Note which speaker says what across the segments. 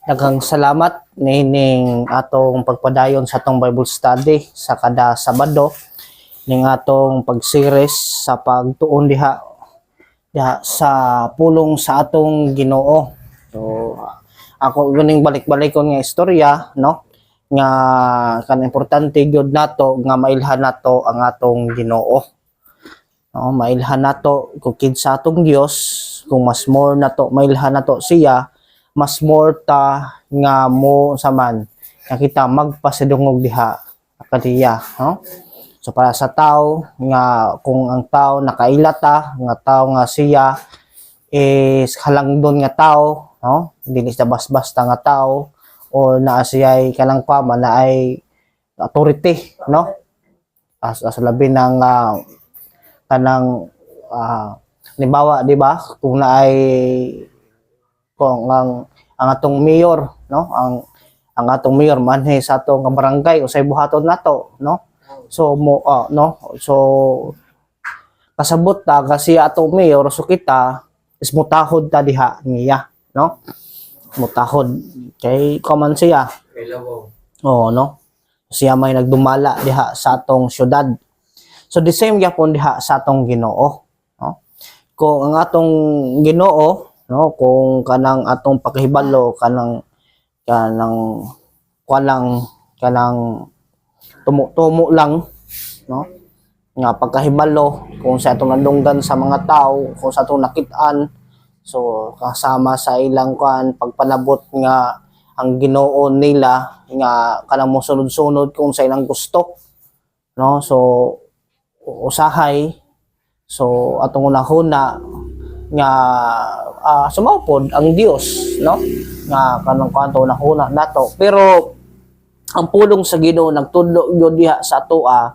Speaker 1: Daghang salamat nining atong pagpadayon sa atong Bible study sa kada Sabado ning atong pagseries sa pagtuon diha sa pulong sa atong Ginoo. So ako ganing balik-balikon nga istorya, no? Nga kan importante gyud nato nga mailhan nato ang atong Ginoo. No, mailhan nato kung kinsa atong Dios, kung mas more nato mailhan nato siya, mas more ta nga mo saman nga kita magpasidungog diha kadiya, no? So para sa tao nga kung ang tao nakailata nga tao nga siya is halangdon nga tao, no? Dili siya basta nga tao or naa siya ay kanang pama na ay authority, no? As labi ng kanang halimbawa, di ba? Kung naay kung ang atong mayor, no? Ang atong mayor manhi sa atong barangay usay buhaton nato, no? So no. So kasabot ta kasi atong mayor so kita is mutahod ta diha niya, no? Mutahod kay common siya. Oh, no. Siya may nagdumala diha sa atong syudad. So the same gyapon diha sa atong Ginoo, no? Kung ang atong Ginoo, no, kung kanang atong pakahibalo kanang tumo lang, no, nga pagkahibalo kung sa atong nandunggan sa mga tao, kung sa atong nakit-an, so kasama sa ilang pagpanabot nga ang Ginoo nila nga kanang mosunod-sunod kung sa ilang gusto, no? So usahay, so atong unahuna nga sumawpod ang Dios, no? Nga kanang kanto unahuna nato. Pero ang pulong sa Ginoo nagtudlo gyud diha sa atoa,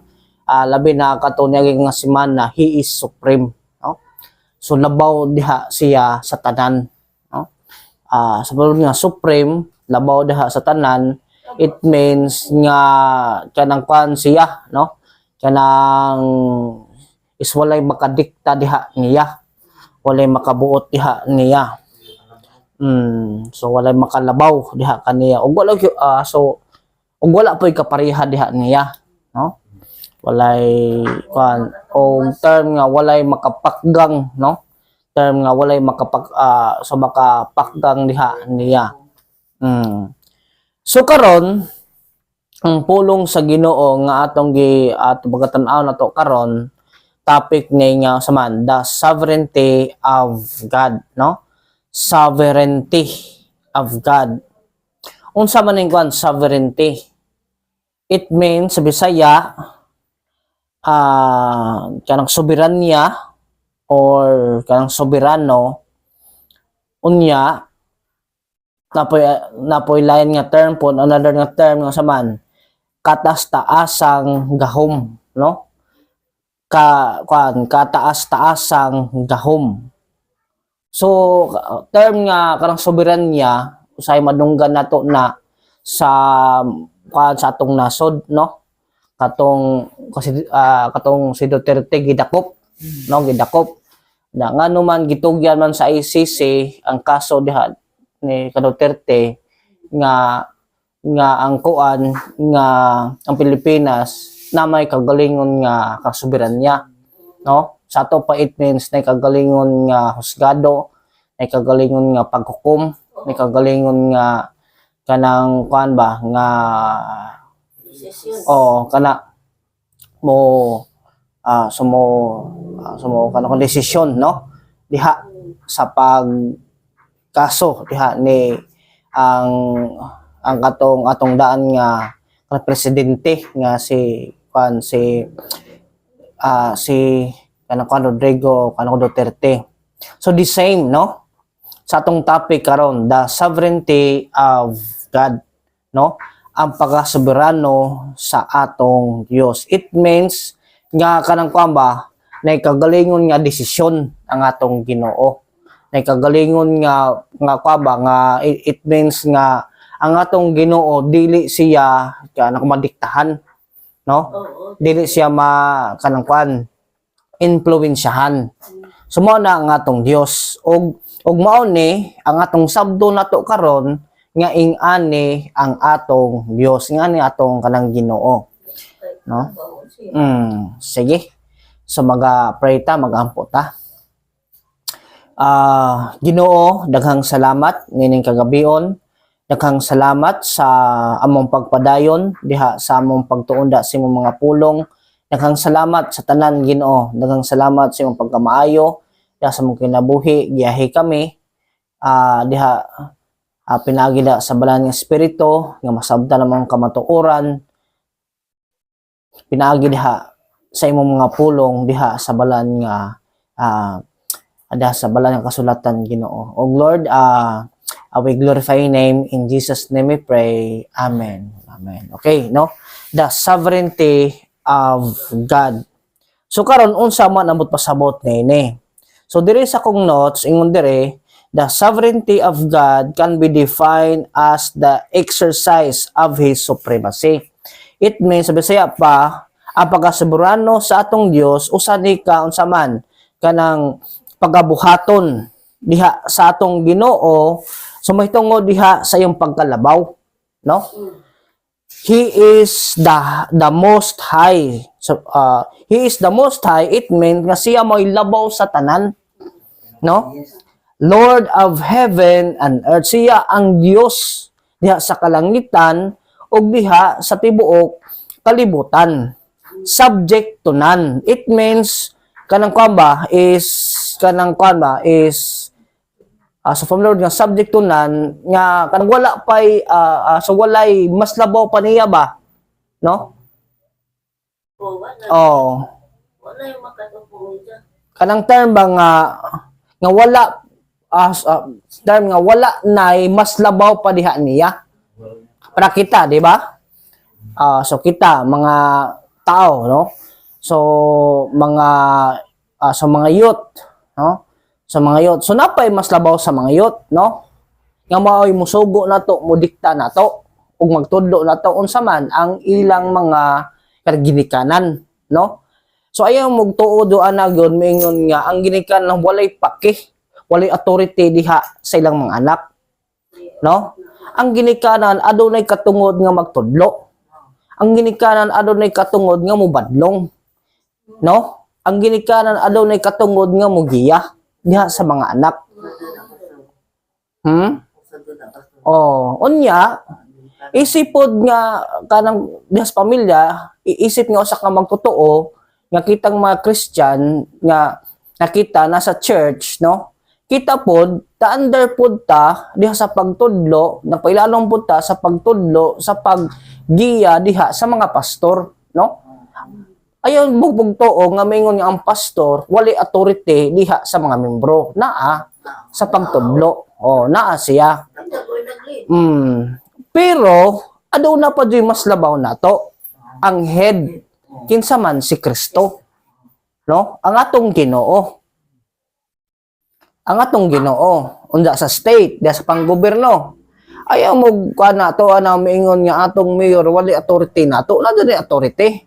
Speaker 1: labi na katunyag nga semana, He is supreme, no? So labaw diha siya sa tanan, no? Sa pulong nga supreme, labaw diha sa tanan, it means nga kanang siya, no? Kanang is walay makadikta diha niya, walay makabuot diha niya. So walay makalabaw diha kaniya. Ug wala ug wala po'y kapareha diha niya, no? Walay og term nga walay makapakgang, no? Term nga walay makapakgang diha niya. So karon ang pulong sa Ginoo nga atong pagatan-aw nato karon, topic nga saman, the sovereignty of God, no? Sovereignty of God. Unsa man ning sovereignty? It means sa Bisaya kanang soberanya or kanang soberano, unya napoy lain nga term po, another nga term nga saman, kataas-taasang gahom, no? Kataas-taasang gahom. So term nga kanang soberanya usay madunggan nato na sa atong nasod, no? Katong si Duterte gidakop, no? Gidakop na ngano man gitugyan man sa ICC ang kaso diha ni Duterte nga ang nga ang Pilipinas na may kagalingon nga kasoberanya, no? Sa ato pa it means na kagalingon nga husgado, na kagalingon nga paghukom, na kagalingon nga kanang nga kana mo sumo kanang desisyon, no? Diha sa kaso diha ni ang atong daan nga presidente nga si Rodrigo Duterte. So the same, no? Sa atong topic karon, the sovereignty of God, no? Ang pagkasoberano sa atong Dios. It means nga kanang na kagalingon nga desisyon ang atong Ginoo. Na kagalingon nga it means nga ang atong Ginoo dili siya kanang madiktahan, no? Dili siya influensyahan. So mao na ang atong Dios, og mao ni ang atong sabdo nato karon nga ingani ang atong Dios, ingani atong kanang Ginoo, no? Sige. So pray ta, magampo ta. Ginoo, daghang salamat nining kagabion. Daghang salamat sa among pagpadayon diha sa among pagtuon sa imong mga pulong. Daghang salamat sa tanan, Ginoo. Daghang salamat sa imong pagkamaayo diha sa among kinabuhi. Giyahi kami diha pinaagi sa balaan nga espiritu nga masabtan namang kamatuoran. Pinaagi diha sa imong mga pulong diha sa balaan nga diha sa balaan nga kasulatan, Ginoo. O Lord, we glorify your name. In Jesus' name we pray. Amen. Amen. Okay, no? The sovereignty of God. So karon unsa man amot pasabot ni? So diri sa kong notes ingon diri, the sovereignty of God can be defined as the exercise of His supremacy. It means sa Bisaya pa, ang pagkasoberano sa atong Dios usa ni ka unsa man kanang pagabuhaton diha sa atong Ginoo. So mahitungod diha sa iyong pagkalabaw, no? He is the most high. So he is the most high. It means nga siya mo'y labaw sa tanan, no? Lord of heaven and earth. Siya ang Dios diha sa kalangitan ug diha sa tibuok kalibutan. Subject to none. It means kanang kuan ba is so from Lord nga subject to none nga kanang wala pay so walay mas labaw pa niya ba, no? Wala yung makatupong dyan. Kanang term ba nga wala term nga wala na mas labaw pa diha niya para kita, di ba? So kita mga tao, no? So mga youth, no? Sa mga youth. So napay mas labaw sa mga youth, no? Nga mao'y musugo na to, mudikta na to, ug magtudlo na to unsa man ang ilang mga ginikanan, no? So ayaw magtuo ana gyud moingon nga ang ginikanan walay paki, walay authority diha sa ilang mga anak, no? Ang ginikanan adunay katungod nga magtudlo. Ang ginikanan adunay katungod nga mubadlong, no? Ang ginikanan adunay katungod nga mugiya diha sa mga anak. Unya isipod nga kanang diha sa pamilya, iisip nga usa ka magtotoo nga kitang mga Christian nga nakita nasa church, no? Kita pod ta-under pod ta diha sa pagtudlo, napailalong pod ta sa pagtudlo sa paggiya diha sa mga pastor, no? Ayaw bugbog too nga maingon nga ang pastor wali authority diha sa mga membro naa sa pagtudlo. Naa siya. Pero aduna pa joy mas labaw nato ang head kinsa man si Kristo, no? Ang atong Ginoo. Ang atong Ginoo unsa sa state diha sa panggobyerno. Ayaw mo kana to ana maingon nga atong mayor wali authority nato. Na dili authority,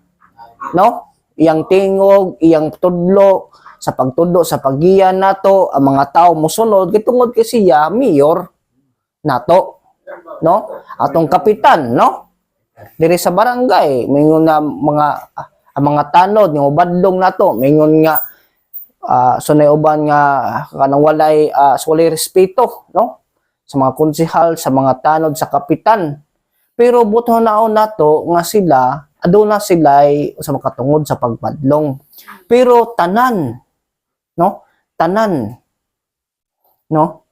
Speaker 1: no? Iyang tingog, iyang tudlo sa pagtudlo sa paggiyan nato, ang mga tao mosunod gitungod kay siya mayor nato, no? Atong kapitan, no? Diri sa barangay mingon na mga tanod nga ubadlong nato, mingon nga sunay uban nga kanang walay respeto, no? Sa mga konsehal, sa mga tanod, sa kapitan. Pero buto naon nato nga sila aduna sila'y sa makatungod sa pagbadlong. Pero tanan, no? Tanan, no?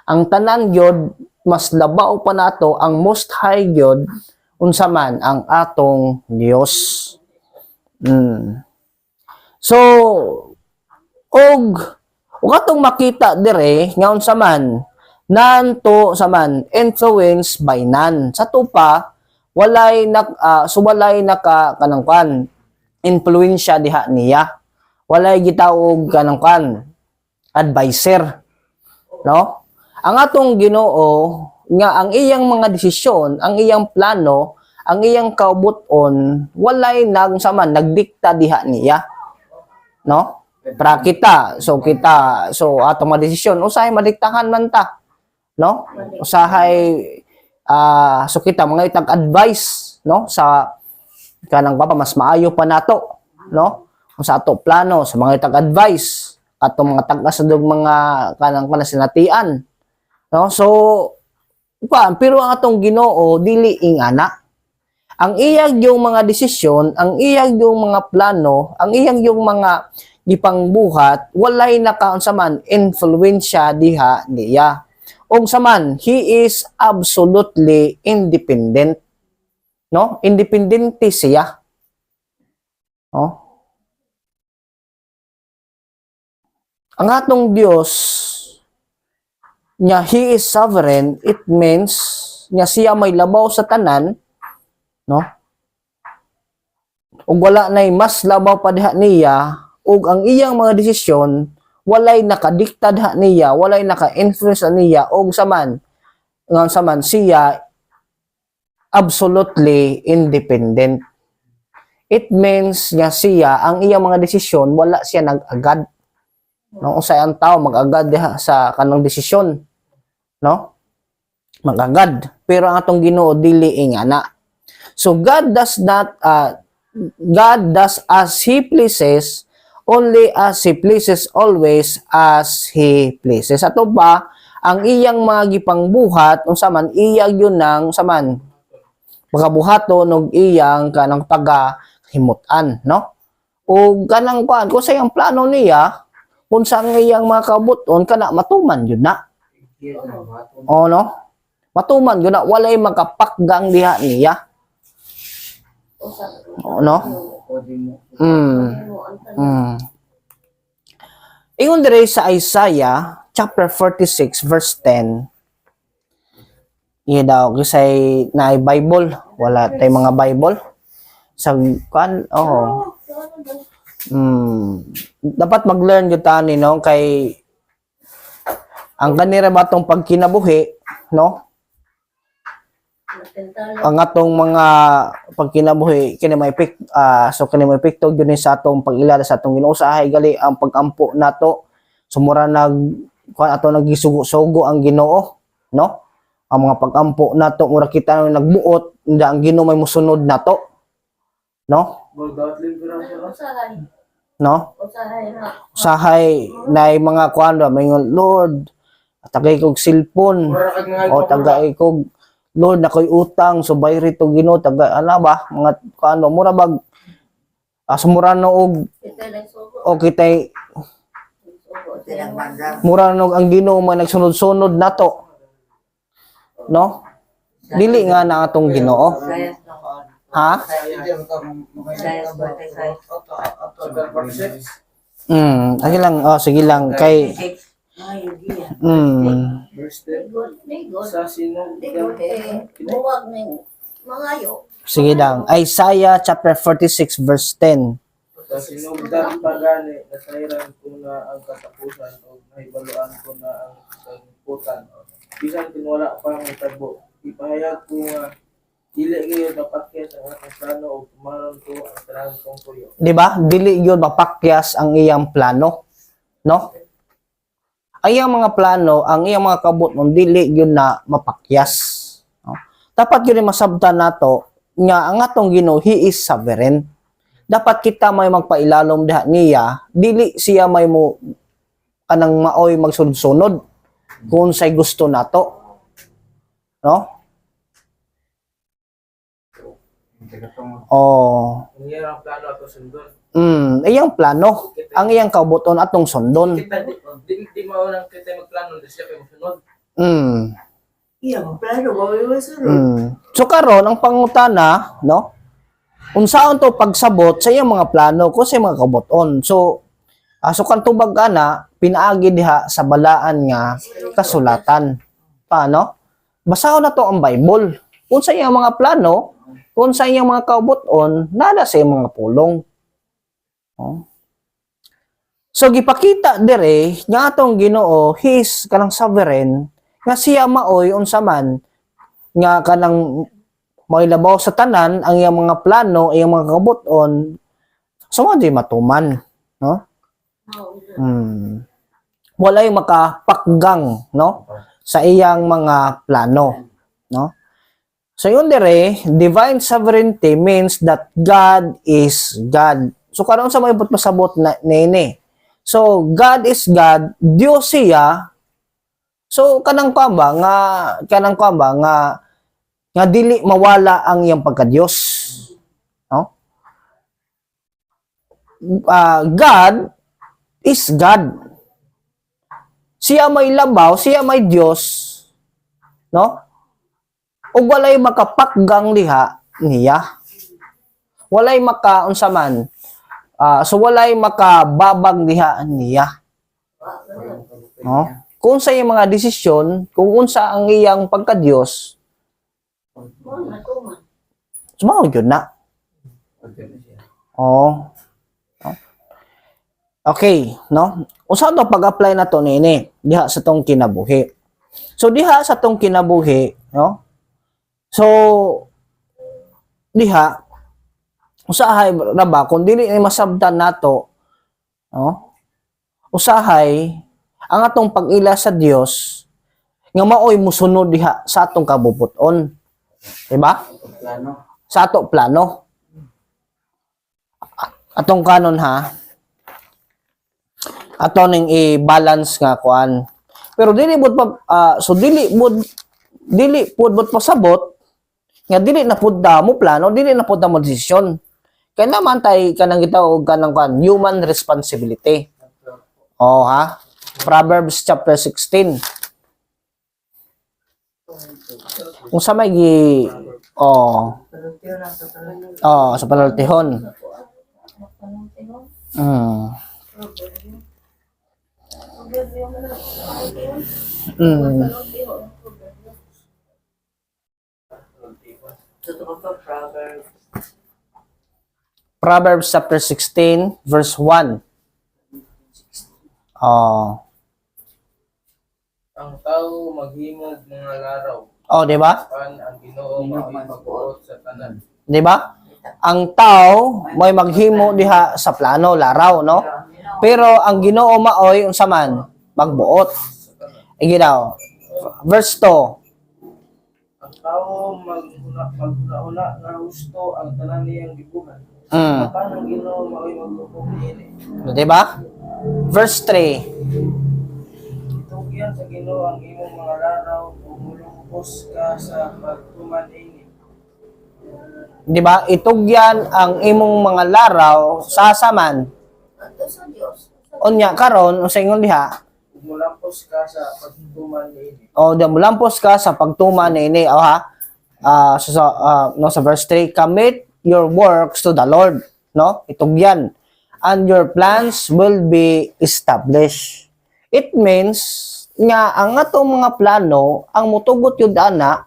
Speaker 1: Ang tanan gyud mas labaw pa nato ang most high gyud unsa man ang atong Dios. So og atong makita dire nga unsa man nanto sa man influenced by none. Sa tupa walay kanang kan influensya diha niya. Walay gitaog kanang kan advisor, no? Ang atong Ginoo nga ang iyang mga desisyon, ang iyang plano, ang iyang kaubuton walay nagsaman nagdikta diha niya, no? Para kita so atong mga desisyon usahay madiktahan man ta, no? Usahay so kita mga itag advice, no, sa kanang papa mas maayo pa nato, no, sa ato plano sa mga itag advice atong mga tag-asadog mga kanang panasinatian, no. So pero ang atong Ginoo dili ingana. Ang iyang yung mga desisyon, ang iyang yung mga plano, ang iyang yung mga gipangbuhat, walay nakaunsa man influensya diha niya. Ug saman, he is absolutely independent. No? Independente siya. No? Ang atong Dios nya he is sovereign, it means nya siya may labaw sa tanan, no? Ug wala nay mas labaw pa diha niya, ug ang iyang mga desisyon walay nakadikta diha niya, walay naka-influence niya, ug saman siya absolutely independent. It means nga siya ang iyang mga desisyon wala siya nag-agad. No, usay ang tao mag-agad diha sa kanang desisyon, no? Mag-agad. Pero ang atong Ginoo dili ingana. So God does as He pleases, only as He pleases, always as He pleases. Ato ba ang iyang mga gipangbuhat unsa man iyang yun nang saman pagabuhaton og iyang kanang pagahimutan, no? O kanang kuan kung sa iyang plano niya kung sa iyang mga kabuton kana matuman yun na. O no? Matuman yun na walay makapakgang diha niya. O no? Ingon dire sa Isaiah chapter 46 verse 10. Iya daw kasi na Bible, wala tay mga Bible. Sa kan dapat mag-learn gyud tani no kay ang kanira batong pagkinabuhi, no? Ang atong mga pagkinabuhi kini may epekto gyud sa atong pag-ilala sa atong Ginoo usahay gali ang pag-ampo nato sumura kuan ato nagisugo-sugo ang Ginoo, no? Ang mga pag-ampo nato mura kita nagbuot nda ang Ginoo may mosunod nato, no? No? Usahay na mga kuan ba may Lord tagay kog cellphone o tagay kog Lord na koy utang so bayri to Ginoo taga ana ba mga kano mura bag sumura no og kitay mura no ang Ginoo man nagsunod-sunod nato, no? Dili nga na atong Ginoo. Ha? Sige lang, sige lang kay sige lang. Isaiah chapter 46 verse 10.
Speaker 2: Sa sinugdan pagani nasayran ko na ang katapusan o nahibaluan ko na ang kaliputan. Bisan tinwala pa ang tagbo. Ipahayag ko nga dili gyud mapakyas ang akong plano o tumaron ko ang tanan kong tuyo.
Speaker 1: Di ba? Dili gyud mapakyas ang iyang plano, no? Ang iyang mga plano, ang iyang mga kabot mo dili gyud na mapakyas, no? Dapat gyud masabtan nato nga ang atong Ginoo he is sovereign. Dapat kita may magpailalom diha niya, dili siya may mo kanang maoy magsunod-sunod kung say gusto nato, no?
Speaker 2: Ang iyang plano ato sundon.
Speaker 1: Iyang plano, ang iyang kabuton atong sundon.
Speaker 2: Kita di mao nang kita magplano di siya kay mosunod.
Speaker 3: Iyang plano bawi masunod.
Speaker 1: So karon ang pangutana, no? Unsaon to pagsabot sa iyang mga plano ko sa mga kabuton. So kan tubag ana pinaagi diha sa balaan nga kasulatan. Paano? Basahon na to ang Bible. Kung sa iyang mga plano, kung sa iyang mga kaubuton, nada sa iyang mga pulong. So gipakita dire nga atong Ginoo his kanang sovereign nga siya maoy unsa man nga kanang may labaw sa tanan ang iyang mga plano, iyang mga kaubuton so di matuman, no? Walay makapakgang, no? sa iyang mga plano, no? So yun dire, divine sovereignty means that God is God. So karon sa may pasabot na nini. So God is God, Dios siya. So kanang kamba nga dili mawala ang iyang pagka-Dios. No? God is God. Siya may labaw, siya may Dios, no? Ug walay makapakgang diha niya. Walay unsa man. So walay makababag diha niya. No? Kung sa iyang mga desisyon, kung unsa ang iyang pagka-Dios, sumaw yun na. Oh. Okay, no? Usa to pag-apply na to nini diha sa tong kinabuhi. So diha sa tong kinabuhi, no? So diha usahay ra ba kun dili ni masabtan nato, no? Usahay ang atong pag-ila sa Dios nga maoy musunod diha sa atong kabubuton. Diba? Sa ato plano. Atong kanon ha. Ato ning i-balance nga kuan. Pero dili bud dili pud pasabot nga dili na pud mo plano, dili na pud mo desisyon. Kaya naman tay kanang gitawag kanang kuan, human responsibility. Oh ha. Proverbs chapter 16. Kung sa may sa panultihon. Proverbs chapter 16 verse 1.
Speaker 2: Ang tao maghimog mga laraw.
Speaker 1: Di ba?
Speaker 2: Ang Ginoo mao'y magbuot sa tanan.
Speaker 1: Di ba? Ang tao may maghimo diha sa plano laraw, no? Pero ang Ginoo maoy unsa man magbuot. Igi daw. Verse 2.
Speaker 2: Ang tao maghuna nga husto ang tanan niyang gibuhat.
Speaker 1: Mm.
Speaker 2: Ang Ginoo mao'y magbuot niini.
Speaker 1: Di ba? Verse 3.
Speaker 2: Itugyan sa Ginoo ang imong mga laraw ug mulungkos ka sa pagtuman ini.
Speaker 1: Di ba? Itugyan ang imong mga laraw sa saman. Unya karon sa ingon diha.
Speaker 2: Mulampos ka sa pagtuman ini.
Speaker 1: Di mulampos ka sa pagtuman ini. No, sa verse 3, commit your works to the Lord, no? Itugyan, and your plans will be established. It means nga ang atong mga plano ang mutugot yun ana,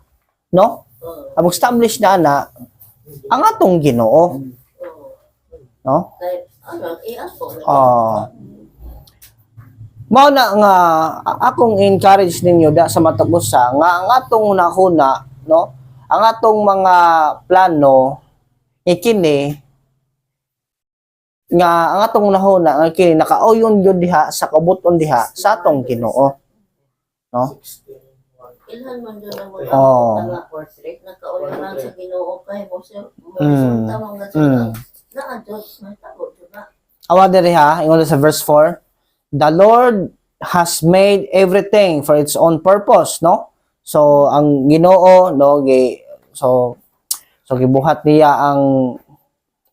Speaker 1: no? Ang establish na ana ang atong Ginoo, no? Mao na nga akong encourage ninyo da sa matagusa nga ang atong hunahuna, no? Ang atong mga plano ikini nga ang atong hunahuna nga kini nakauyon gyud diha sa kabuton diha sa atong Ginoo, no?
Speaker 3: Ilhan man doon ang mga
Speaker 1: Oh.
Speaker 3: portrait, nakaulan lang sa Ginoo kay mo siya. Tamang na na-adjust na tao na.
Speaker 1: Awa diri ha, ingon sa verse 4. The Lord has made everything for its own purpose, no? So ang Ginoo, no, so gibuhat niya ang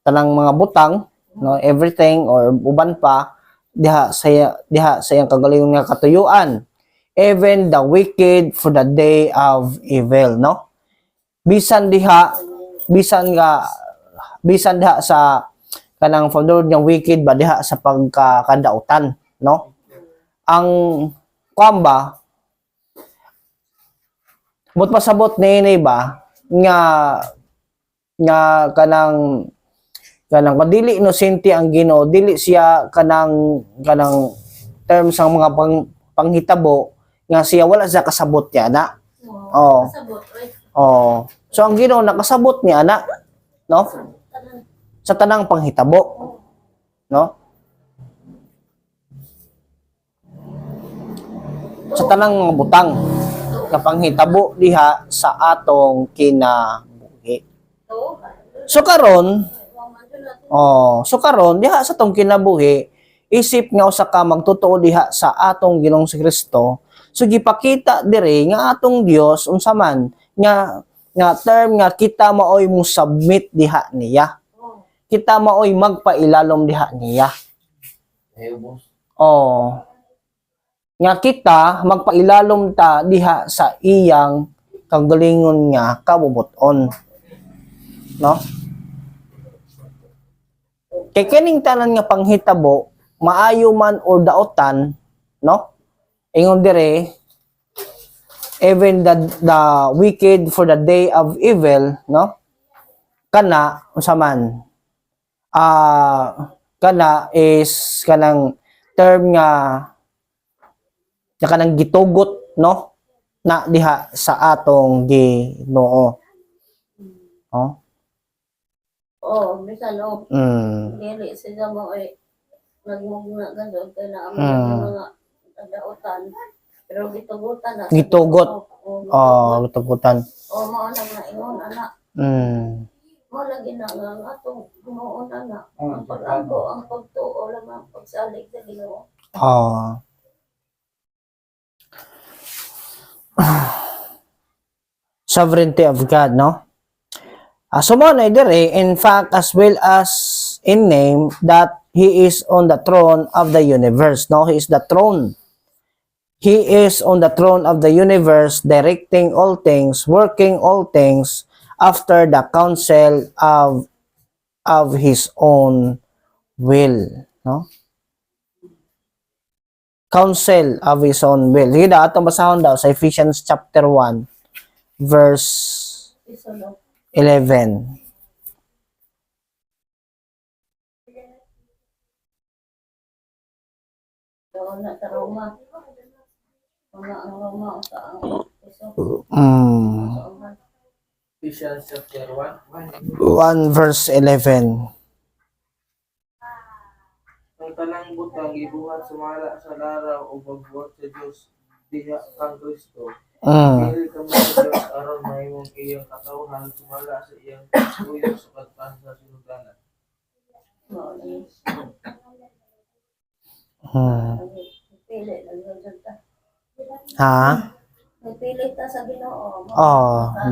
Speaker 1: tanang mga butang, no, everything or uban pa diha sa iyang kagalingon nga katuyuan. Even the wicked for the day of evil, no? Bisan diha sa kanang founder ng wicked ba diha sa pagkakadautan, no? Ang kwamba but pasabot ni ba nga kanang kadili inosente ang Ginoo, dili siya kanang terms ang mga panghitabo nga siya wala sa kasabot niya na.
Speaker 3: Kasabot, right?
Speaker 1: So ang Ginoo nakasabot niya na, no? Sa tanang panghitabo, no? Sa tanang mga butang. nga panghitabo diha sa atong kinabuhi. So karon, diha sa atong kinabuhi, isip nga usa ka magtotoo diha sa atong Ginoong Kristo. So gipakita diri nga atong Dios unsa man nga term nga kita maoy mo submit diha niya. Kita maoy magpailalom diha niya. Oh. Nga kita magpailalom ta diha sa iyang kagalingon nga kabubuton. No? Kay kining tanan nga panghitabo, maayo man or daotan, no? Ingon dire, even the wicked for the day of evil, no? Kana unsa man? Kana is kanang term nga kanang gitugot, no? Na diha sa atong Ginoo. Oh.
Speaker 3: Oh, bisan o. Dili sila mo ay nagmugna gano'n kaya na ang mga daotan. Pero gitugutan na.
Speaker 1: Gitugot. Gitugutan.
Speaker 3: Mao nang naingon anak. Mo lagi na nga atong Ginoo na. Ang pag-ampo, ang pagtuo lang ang pagsalig sa Ginoo.
Speaker 1: Sovereignty of God, no? So mo na dire, in fact, as well as in name, that He is on the throne of the universe, no? He is the throne. He is on the throne of the universe, directing all things, working all things after the counsel of His own will, no? Counsel of His own will. Sige daw, atong basahon daw sa Ephesians chapter 1, verse 11.
Speaker 3: Na taroma. Ang Roma sa ang
Speaker 2: Ephesians chapter 1.
Speaker 1: 1 verse 11.
Speaker 2: Ang tanang butang gibuhat sumala sa laraw o pagbuhat sa Dios diha kang Kristo. Dili ka mo sa Dios aron mahimong iyang katawhan sumala sa iyang tuyo sa pagtaas sa sinuganan.
Speaker 3: pili lang yun ta.
Speaker 1: Ha?
Speaker 3: Nagpili ta sa Ginoo.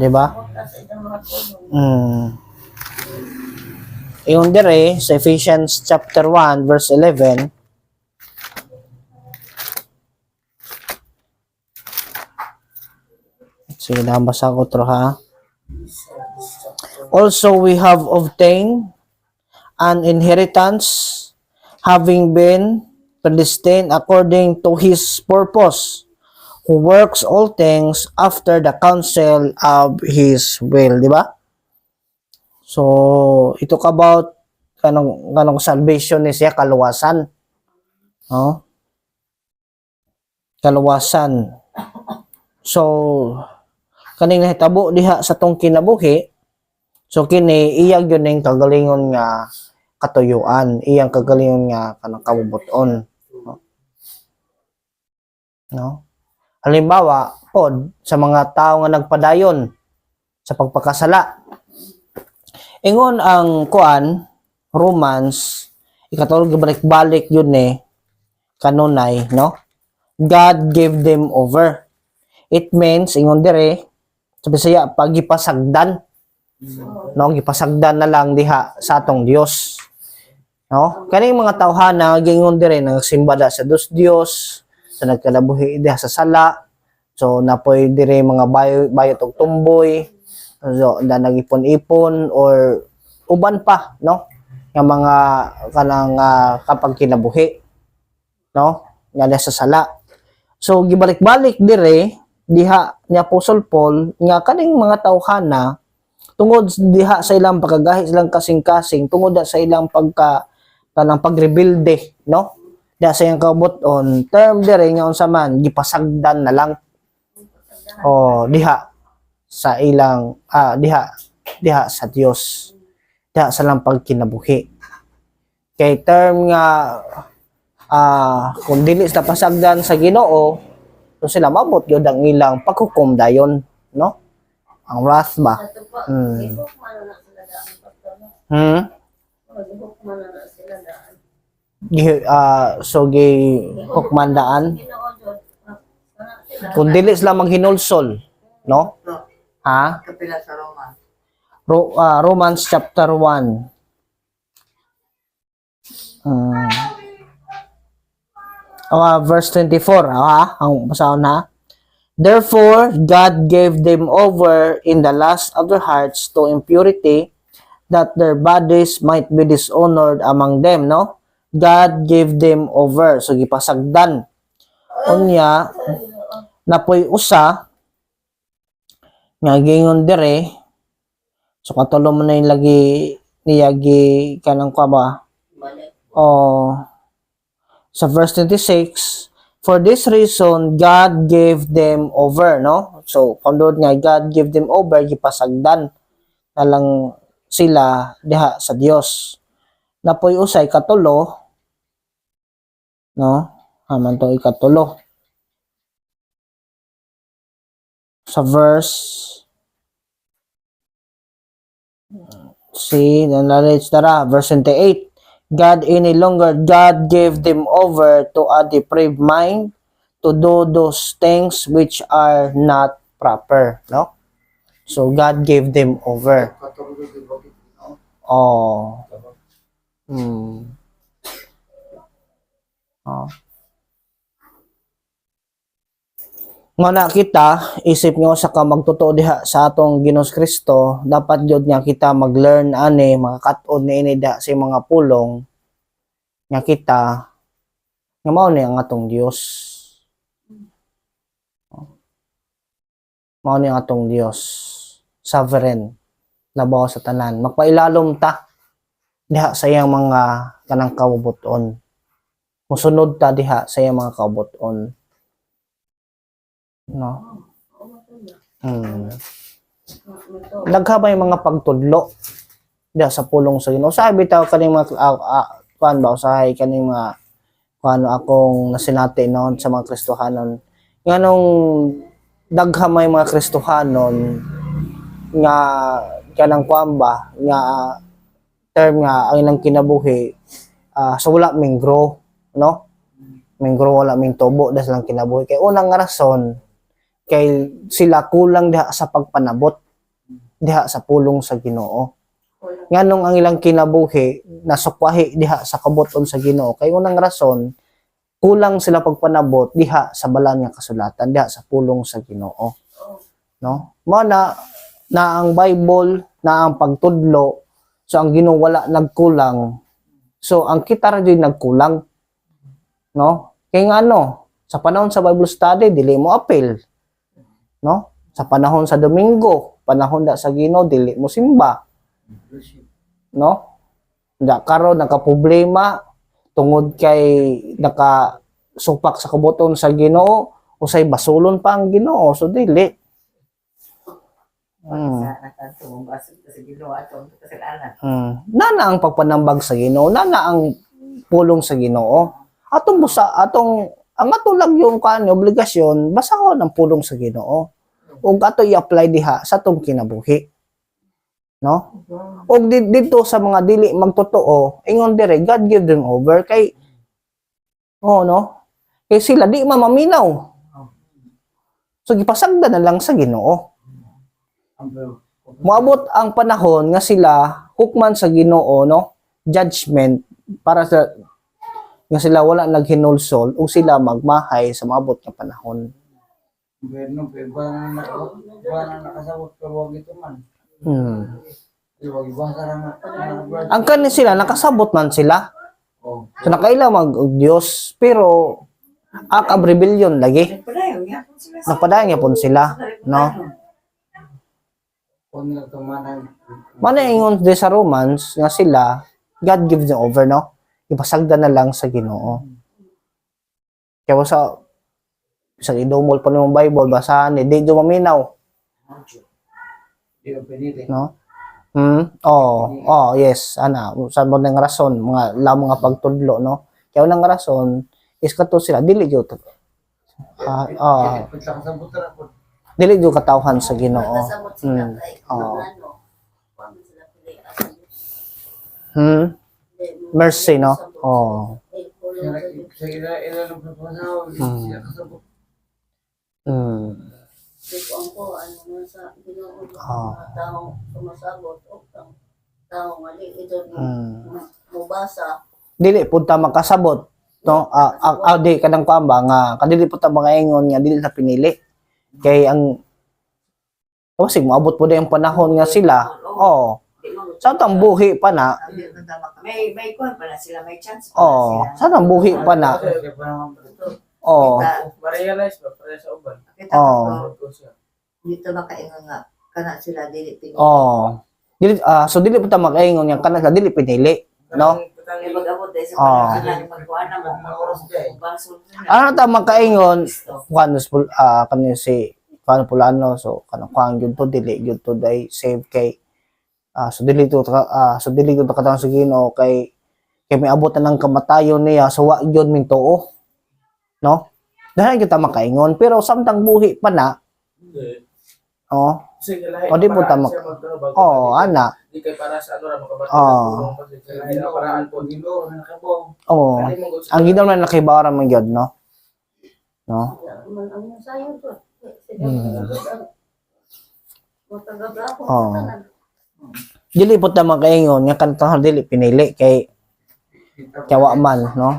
Speaker 1: Di ba?
Speaker 3: Sa ilang mga tulong.
Speaker 1: Yung dire sa Ephesians chapter 1 verse 11. Sige, nabasa ko to ha. Also we have obtained an inheritance, having been predestined according to His purpose, who works all things after the counsel of His will, di ba? So, ito about kanong salvation ni siya, kaluwasan. No? Kaluwasan. So, kaning nahitabo diha sa tong kinabuhi, so kini iyang yun yung kagalingon nga katuyuan, iyang kagalingon nga kanang kabubuton. No? Halimbawa, pod sa mga tao nga nagpadayon sa pagpakasala. Ingon ang kuan, Romans, ikatulog balik-balik yun kanunay, no? God gave them over. It means, ingon dire, sa Bisaya, pagipasagdan. No, gipasagdan na lang diha sa atong Dios. No? Kaning mga tawhana gingon dire nagsimba da sa Diyos, sa nagkalabuhi diha sa sala. So napoy dire mga bayot og tumboy. So da nagipon-ipon or uban pa, no? Nga mga kanang kapag kinabuhi. No? Nga sa sala. So gibalik-balik dire diha ni Apostle Paul nga kaning mga tawhana tungod diha sa ilang pagkagahi silang kasing-kasing tungod sa ilang kanang pagrebuilde, no? Diha sa iyang kabuton term dire nga unsa man gipasagdan na lang diha sa ilang diha sa Dios, diha sa ilang pagkinabuhi. Kay term nga kung dili sa pasagdan sa Ginoo, so to sila mabot gyud ang ilang paghukom dayon, no? Ang wrath ba?
Speaker 3: Sa tupa,
Speaker 1: Mm.
Speaker 3: ihok man na sila daan. Pastor, no?
Speaker 1: Hmm.
Speaker 3: Ihok man na sila daan.
Speaker 1: So hukmandaan
Speaker 3: Ginoo, Diyos. Wala sila.
Speaker 1: kung dili sila maghinulsol, no? Ha?
Speaker 4: Kapila sa Roma.
Speaker 1: Romans chapter 1. Verse 24, ang basahan ha. Therefore, God gave them over in the lust of their hearts to impurity, that their bodies might be dishonored among them, no? God gave them over. So, gipasagdan. Unya, napoy usa, nga gingon dire, so katulo mo na yung lagi niyagi kanang kwa ba?
Speaker 3: Balik.
Speaker 1: Sa verse 26, for this reason, God gave them over, no? So, pamdood nga, God gave them over, gipasagdan na lang sila diha sa Dios. Napoy usay katulo, no? Haman to ikatulo. Sa verse, verse 28, God gave them over to a depraved mind to do those things which are not proper, no? So God gave them over.
Speaker 4: Katulog yung bakit, no?
Speaker 1: Oh. Oh. Nga na kita, isip nyo sa ka magtotoo diha sa atong Ginoos Kristo, dapat jud nga kita mag-learn ani, makakat-on ni ini diha sa mga pulong nga kita nga mao ni ang atong Dios. Mao ni ang atong Dios, sovereign, labaw sa tanan. Magpailalom ta diha sa iyang mga kanang kabubuton. Musunod ta diha sa iyang mga kabubuton. No. Naghabay mga pagtudlo diha sa pulong sa Ginoo. Sabi taw kaning mga kuan ba usahay kaning mga kuano akong nasinati noon sa mga Kristohanon. Nganong daghamay mga Kristohanon nga kanang kuan ba nga term nga ang ilang kinabuhi so wala ming grow, no? Ming grow wala ming tubo dahil lang kinabuhi. Kay unang rason kay sila kulang diha sa pagpanabot diha sa pulong sa Ginoo. Nganong ang ilang kinabuhi nasukwahi diha sa kabuton sa Ginoo kay unang rason kulang sila pagpanabot diha sa balan nga kasulatan diha sa pulong sa Ginoo, no? Mao na ang Bible na ang pagtudlo, so ang Ginoo wala nagkulang, so ang kita ra jud nagkulang, no? Kay ngano sa panahon sa Bible study dili mo apil, no? Sa panahon sa Domingo, panahon da sa Ginoo dili mo simba, no? Da karon nakaproblema tungod kay nakasupak sa kabuton sa Ginoo, usay basulon pa ang Ginoo, so dili. Nana ang pagpanambag sa Ginoo, nana ang pulong sa Ginoo. Atong ang ato lang yung obligasyon basahon ang pulong sa Ginoo. Ug ato i-apply diha sa atong kinabuhi. No? Ug dito sa mga dili magtotoo, ingon dire God give them over kay no? Kay sila di maminaw. So gipasagda na lang sa Ginoo. Moabot ang panahon nga sila hukman sa Ginoo, no? Judgment para sa nga sila wala naghinulsol ug sila magmahay sa maabot nga panahon.
Speaker 4: Gobyerno, ba na nakasabot ka wag ito man. Wag ibasa ra
Speaker 1: Ang kanin sila nakasabot man sila.
Speaker 4: Oh.
Speaker 1: So nakaila mag Dios pero act of rebellion lagi. Napadayon nga pon sila, no?
Speaker 4: Kung nila tumanan.
Speaker 1: Mana ingon di sa Romans nga sila God gives them over, no? Ipasagda na lang sa Ginoo. Kaya sa idumol pa ng Bible basahan ni di maminaw,
Speaker 4: Di ba pinili?
Speaker 1: no? Yes, sa mo nang rason mga pagtudlo, no? Kaya nang rason is kato sila dili gyud
Speaker 4: Punta ka sa butra po.
Speaker 1: Dili jud katawhan sa Ginoo.
Speaker 3: Nagkasabot sila
Speaker 1: Mm.
Speaker 3: kay
Speaker 1: Oo.
Speaker 3: ano. Paano sila pili asan.
Speaker 1: Mercy, no? Oh.
Speaker 4: Sa ilalong pagpasaw, siya kasabot.
Speaker 3: Ipon ko, ano nga sa Ginoo,
Speaker 1: Ah.
Speaker 3: mga taong sumasabot, o taong mali, ito mubasa.
Speaker 1: Dili pud ta makasabot, no? Di kadang kuamba nga kadili pud ta mga ingon nga dili ta pinili. Kay ang kasi moabot po yung panahon nga sila. Oh. Sa tang buhi pa na.
Speaker 5: May kuwan pala sila, may chance
Speaker 1: Oh.
Speaker 5: pala sila.
Speaker 1: Sa tang buhi pa na. Oh.
Speaker 2: Ma-realize ba para sa uban?
Speaker 5: Kita
Speaker 1: Oh.
Speaker 5: ko, dito makaingon nga, kana sila dili pinili.
Speaker 1: Oh. Dili so dili pud ta makaingon nga kanang dili pinili, no?
Speaker 5: Kaya mag-abot dahil sa
Speaker 1: Oh.
Speaker 5: panahon magkuhan na mo, basol na.
Speaker 1: Ano ta makaingon kanin si Pulano so kanang kuang gyud to dili gyud to dai save kay so dili to katawhan sa Ginoo kay may abot na ng kamatayon niya so wa gyud min tuo, no? Dahil kita makaingon pero samtang buhi pa na oh
Speaker 2: Sige, lahi.
Speaker 1: O, di po tama. ana
Speaker 2: Di kay para sa ano ra makabati.
Speaker 1: Oh.
Speaker 2: Kasi sa lahi na paraan po.
Speaker 4: Ginoo na kabong.
Speaker 1: oh
Speaker 2: Dali mo gusto.
Speaker 1: ang Ginoo na nakibara man gyud, no?
Speaker 3: Ang sayo to. Matagabrako
Speaker 1: Oh.
Speaker 3: sa tanan.
Speaker 1: Dili po ta makaingon nga kanang dili pinili kay kawa man, no?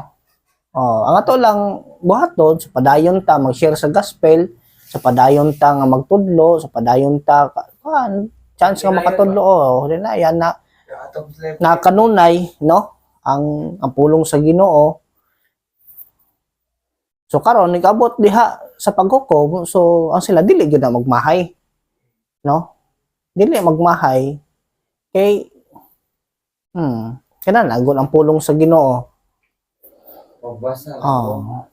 Speaker 1: Oh, ang ato lang buhaton sa padayon ta mag-share sa gospel, sa padayon ta nga magtudlo, sa padayon ta chance nga makatudlo oh, na yan na kanunay, no? Ang pulong sa Ginoo. So karon nigabot diha sa paghukom, so ang sila dili gyud na magmahay, no? Dili magmahay kay kana nagon ang pulong sa Ginoo.
Speaker 4: Pagbasa.
Speaker 1: Oh.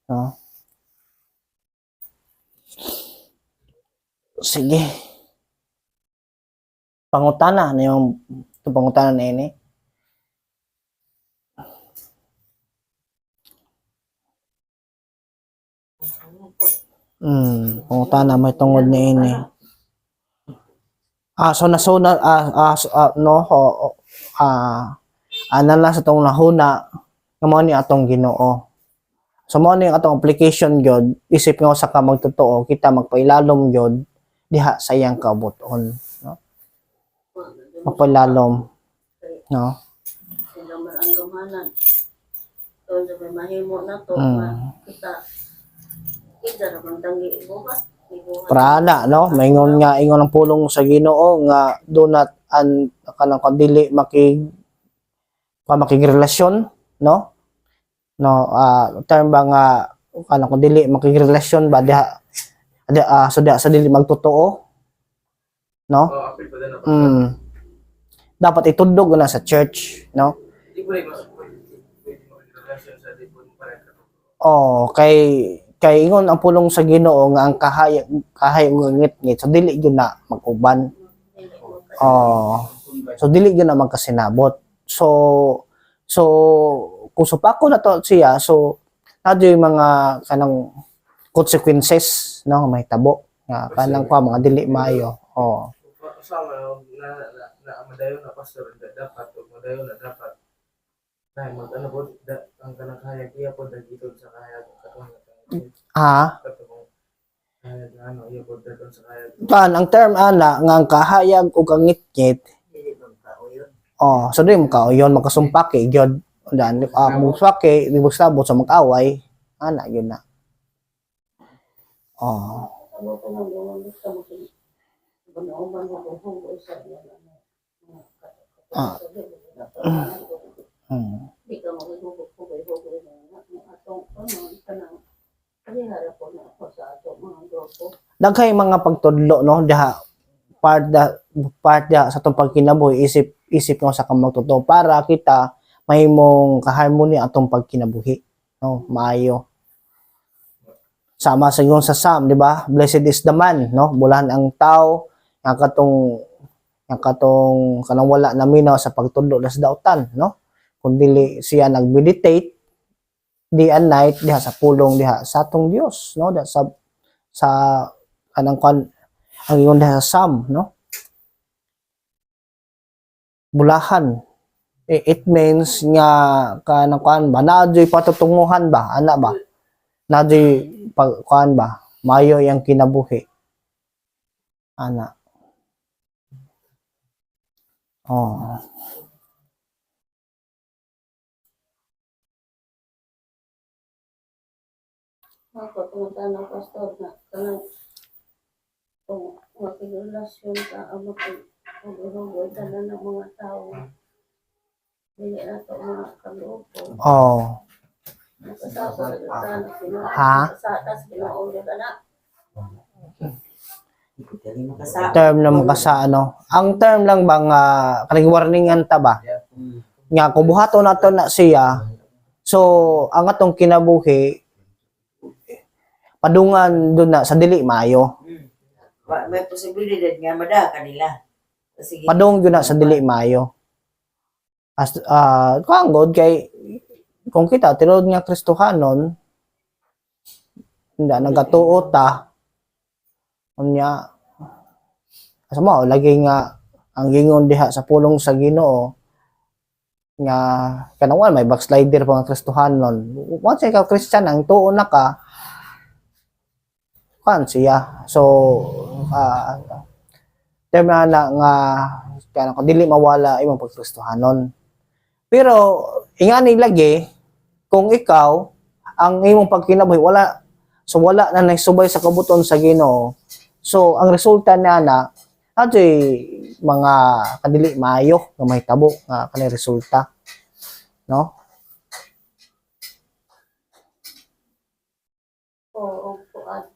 Speaker 1: No? Sige. Pangutana na yung pangutana na ini. Pangutana may tungod na ini. Ana lang sa tong nahuna nga mao ni atong Ginoo. So mao ni atong application gyud, isip nga sa ka magtotoo, kita magpailalom gyud diha sa iyang kabuton, no? Magpailalom, no?
Speaker 3: Sila man ang gamanan. So, sa may mahimo na to, kita naman tangi ibuhat.
Speaker 1: Prana, no? Maingon nga ingon ang pulong sa Ginoo nga do not kanang dili makigrelasyon, no? No, term ba nga kanang dili makigrelasyon ba diha sa dili magtotoo, no?
Speaker 2: Oh, apil pa din na.
Speaker 1: Dapat itudog na sa church, no?
Speaker 2: Di po rin pwede mag-relasyon sa di po pareha.
Speaker 1: Oh, kay ingon ang pulong sa Ginoo nga ang kahay ug ngit-ngit so dili gyud na mag-uban. Oh. So dili gyud na magkasinabot. So kung supako na to siya, so nadyo yung mga kanang consequences, no, may tabo nga kanang mga dili maayo. Oh.
Speaker 2: Sama na madayon na pastor dapat o madayon na dapat na mag-ano po ang kanang kaya iya po dagito sa kaya katong ano iya po dagito sa kaya
Speaker 1: Ang term ana nga ang kahayag ug ang ngit-ngit.
Speaker 5: Dili magkauyon.
Speaker 1: Oh, so di mo kauyon makasumpake gyud dan muspake di sabot sa mag-away ana yun na. Oh.
Speaker 3: Ano ko nang gawin gusto mo kung banauman mo kung hubo isa yan. Di ka maghubo-hubo na atong kanang kalihara po na ako sa atong mga grupo.
Speaker 1: Daghay mga pagtudlo, no, diha part sa atong pagkinabuhi isip nga sa kamagtotoo para kita mahimong kaharmony atong pagkinabuhi, no, maayo. Sama sa yung sa Psalm, di ba? Blessed is the man, no? Bulahan ang tao nga katong kanang wala na minaw sa pagtudlo sa dautan, no? kun dili siya nag-meditate day and night diha sa pulong diha sa atong Dios, no, da sa kanang kan ang ingon diha sa Psalm, no, bulahan. It means nga kanang kan ba nadyoy patutunguhan ba ana ba, nadyoy pag kuan ba mayo yang kinabuhi ana. Oh.
Speaker 3: Ako, pumunta ng pastor na kanang kung makirelasyon ka ang makigurugoy ka na ng mga tao. Hindi na ito mga kaloobo.
Speaker 1: Oh.
Speaker 3: Nakasasa ka na sila.
Speaker 1: Ha?
Speaker 3: Nakasasa pinauli ka na.
Speaker 1: Term naman ka sa ano. Ang term lang bang kaning warningan ta ba? Nga kung buhaton nato na siya. So ang atong kinabuhi padungan doon na sa dili maayo.
Speaker 5: May posibilidad nga mada kanila. Sige.
Speaker 1: Padung yun na sa dili maayo. As kaangod kay kung kita tinuod nga Kristohanon hindi nagatuo ta unya asa mo lagi nga ang gingon diha sa pulong sa Ginoo nga kanang may backslider pa nga Kristohanon. Once ikaw Christian ang tuo na ka kan siya. So term na nga kanang dili mawala imong pagkristohanon. Pero ingani lagi kung ikaw ang imong pagkinabuhi wala na nagsubay sa kabuton sa Ginoo. So ang resulta na adtoy mga kadili maayo nga mahitabo nga kanay resulta, no?
Speaker 3: Oo, puad.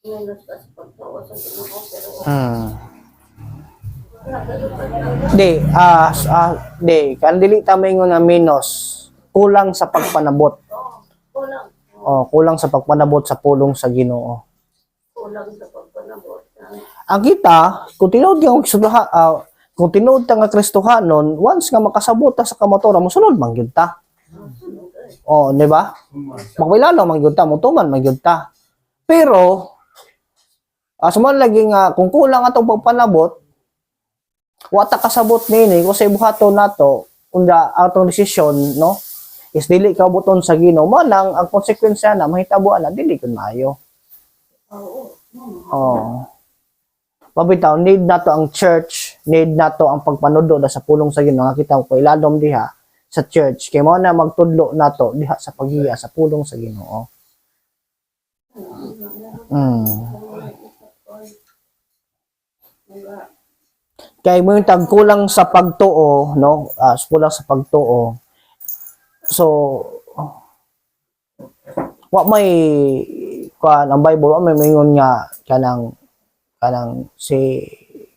Speaker 3: Minus ka sa pagtuo sa Ginoo pero
Speaker 1: Di, kan dili ta may nga minus, kulang sa pagpanabot.
Speaker 3: kulang.
Speaker 1: Kulang sa pagpanabot sa pulong sa Ginoo.
Speaker 3: Kulang sa pagpanabot.
Speaker 1: Ang kita, kung tinuod ta nga Kristohanon, once nga makasabot ta sa kamaturan, mosunod man gyud ta. Di ba? Magpailalo man gyud ta, mutuman man gyud ta. Pero suman lagi nga kung kulang atong pagpanabot, wa ta kasabot nini kung sa buhaton nato unda atong desisyon, no? Is dili ka buton sa Ginoo, manang ang konsekwensya na mahitabuan na dili kun maayo. Pabitaw, need nato ang church, need nato ang pagpanudlo sa pulong sa Ginoo nga kita ko iladom diha sa church kay mao na magtudlo nato diha sa paghiya sa pulong sa Ginoo. Kay mo yung tagkulang sa pagtuo, no? Kulang sa pagtuo. So wa may ang Bible wa may mingon nga kanang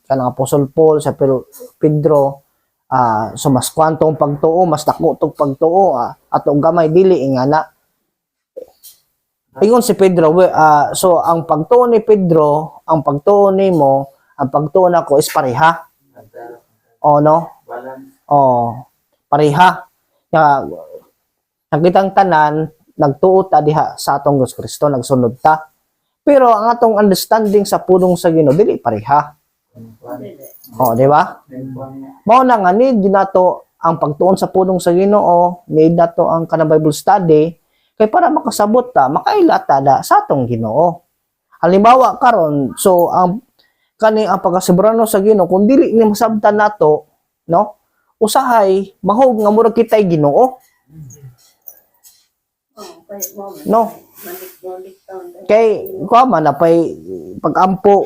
Speaker 1: Apostol Paul sa Pedro so mas kwantong pagtuo, mas dako tong pagtuo atong gamay dili ingana. Ingon si Pedro, so ang pagtuo ni Pedro, ang pagtuo nimo, ang pagtuo nako is pareha. No? Pareha. Nakitang tanan, nagtuo ta diha sa atong Gos Kristo, nagsunod ta. Pero ang atong understanding sa pulong sa Ginoo dili pareha. Di ba? Mao na nga need nato ang pagtuon sa pulong sa Ginoo, need nato ang kanang Bible study kay para makasabot ta, makailata da sa atong Ginoo. Halimbawa karon, so ang pagkasoberano sa Ginoo kung dili ni masabtan nato, no? Usahay mahog nga murag kitay Ginoo. No. Kay kuha na pay pagampo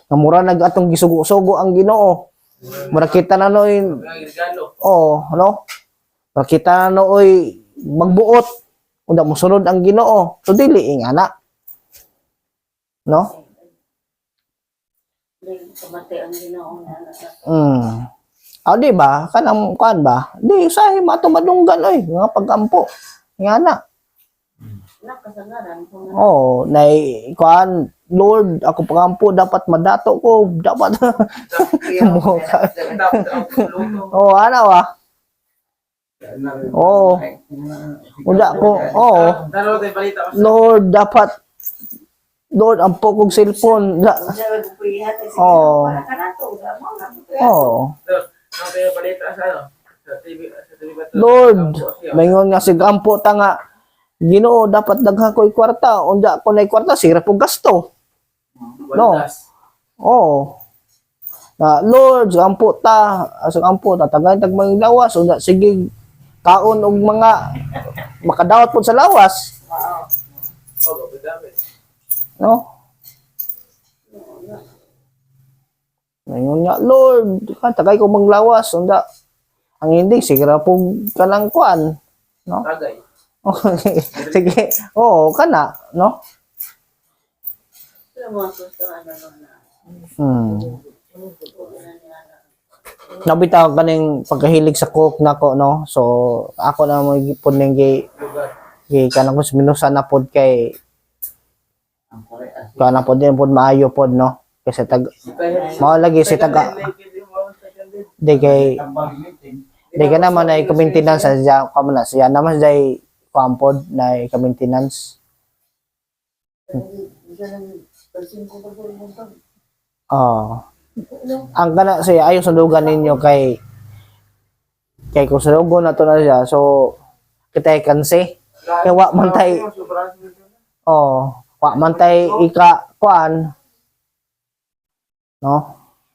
Speaker 1: nga mura nag atong gisugo-sugo ang Ginoo. Mura kita na noy no? Mura kita na noy magbuot unda mosunod ang Ginoo. So dili ingana. No?
Speaker 3: Kamati ang Ginoo
Speaker 1: di ba? Kanang kuan ba? Di usahay mato madunggan oy nga pagampo. Ingana.
Speaker 3: Nakasangaran ko nga.
Speaker 1: Oh, kuan Lord, ako pangampo dapat madato ko, dapat. Mo ka. Oh, ano ah. Oo. Unda ko, oh,
Speaker 2: Daro tayo balita mas.
Speaker 1: Lord, dapat Lord, ampo kong cellphone. Oo. Oh.
Speaker 2: Ano tayo balita sa ano? Sa TV ba to?
Speaker 1: Lord,
Speaker 2: Kampo siya.
Speaker 1: mayngon nga sig ampo ta nga. Ginoo, dapat daghan ko'y kwarta. Unda ko na'y kwarta, sira po gasto. No.
Speaker 2: Waldas.
Speaker 1: Oo. Na Lord, sa ampo ta, asang ampo ta tagay tagmang lawas, unda sige kaon og mga makadawat po sa lawas,
Speaker 2: Oh, gadamit.
Speaker 1: no? Ngayon nga, Lord, tagay ko manglawas, unda ang hindi sigara po kanang kuan, no?
Speaker 2: Tagay.
Speaker 1: Okay. Sige. Oo, kana, no?
Speaker 3: Pero mga gusto ano na.
Speaker 1: Nabitaw kaning pagkahilig sa cook nako, no? So, ako na mo gipon ning gi kanang kus minusa na pod kay kana pod din pod maayo pod, no? Kasi mao lagi si taga di kay di ka naman ay maintenance sa siya kamo na siya naman dai kampod na maintenance. Oh. Ang kana siya ayo sundugan ninyo kay kung sundugon na to na siya so kita kansi kay wa man tay wa man tay ika kuan, no?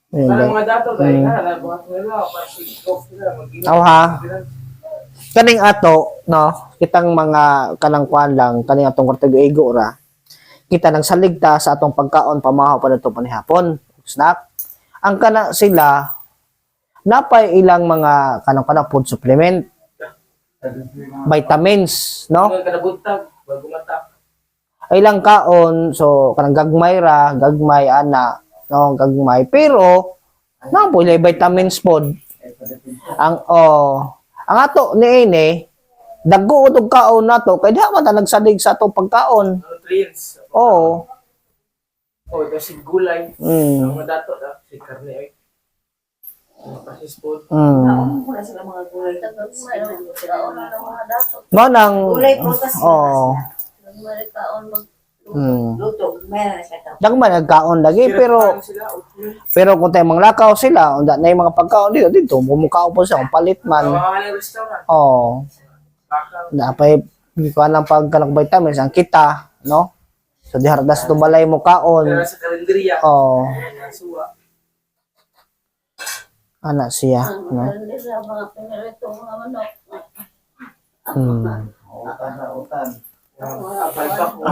Speaker 2: Parang mga dato dahil na buhat nila pasig-off sila mag-ina.
Speaker 1: Aw ha. Kaning ato, no? Kitang mga kanang kuan lang, kaning atong kwartego ra. Kita nang saligta sa atong pagkaon pamahaw pa dito panihapon. Snack. Ang kana sila napay ilang mga kanang food supplement, vitamins, no?
Speaker 2: Mga kanabuntag bago matak.
Speaker 1: Ilang kaon, so kanang gagmay ana, no, gagmay pero napoy lay vitamins pod. Ang ang ato niini daggo og kaon nato kay diha man ta nagsalig sa atong pagkaon.
Speaker 2: Nutrients.
Speaker 1: Oo.
Speaker 2: Oh, ito si gulay.
Speaker 1: Mm.
Speaker 2: Ang mga dato na si karne ay. Mga pasis po.
Speaker 5: Muna sila mga gulay.
Speaker 3: Kaon na ng mga dato.
Speaker 1: Mo nang
Speaker 5: Gulay, prutas.
Speaker 3: Nagmari kaon mag
Speaker 5: Luto. Mayroon na siya.
Speaker 1: dagman nagkaon lagi pero kung tayo manglakaw sila unda na yung mga pagkaon dito bumukao po siya kung palit man.
Speaker 2: Mga restaurant.
Speaker 1: Oh.
Speaker 2: Baka.
Speaker 1: Napay gikuan lang pagkanang vitamins ang kita, no? So di hardas to balay mo kaon.
Speaker 2: Pero sa kalendarya.
Speaker 1: Oh,
Speaker 2: Mga suwa.
Speaker 1: ana siya, no?
Speaker 3: nila mga pinirito mga manok.
Speaker 4: Utan.
Speaker 2: Apal pa ko.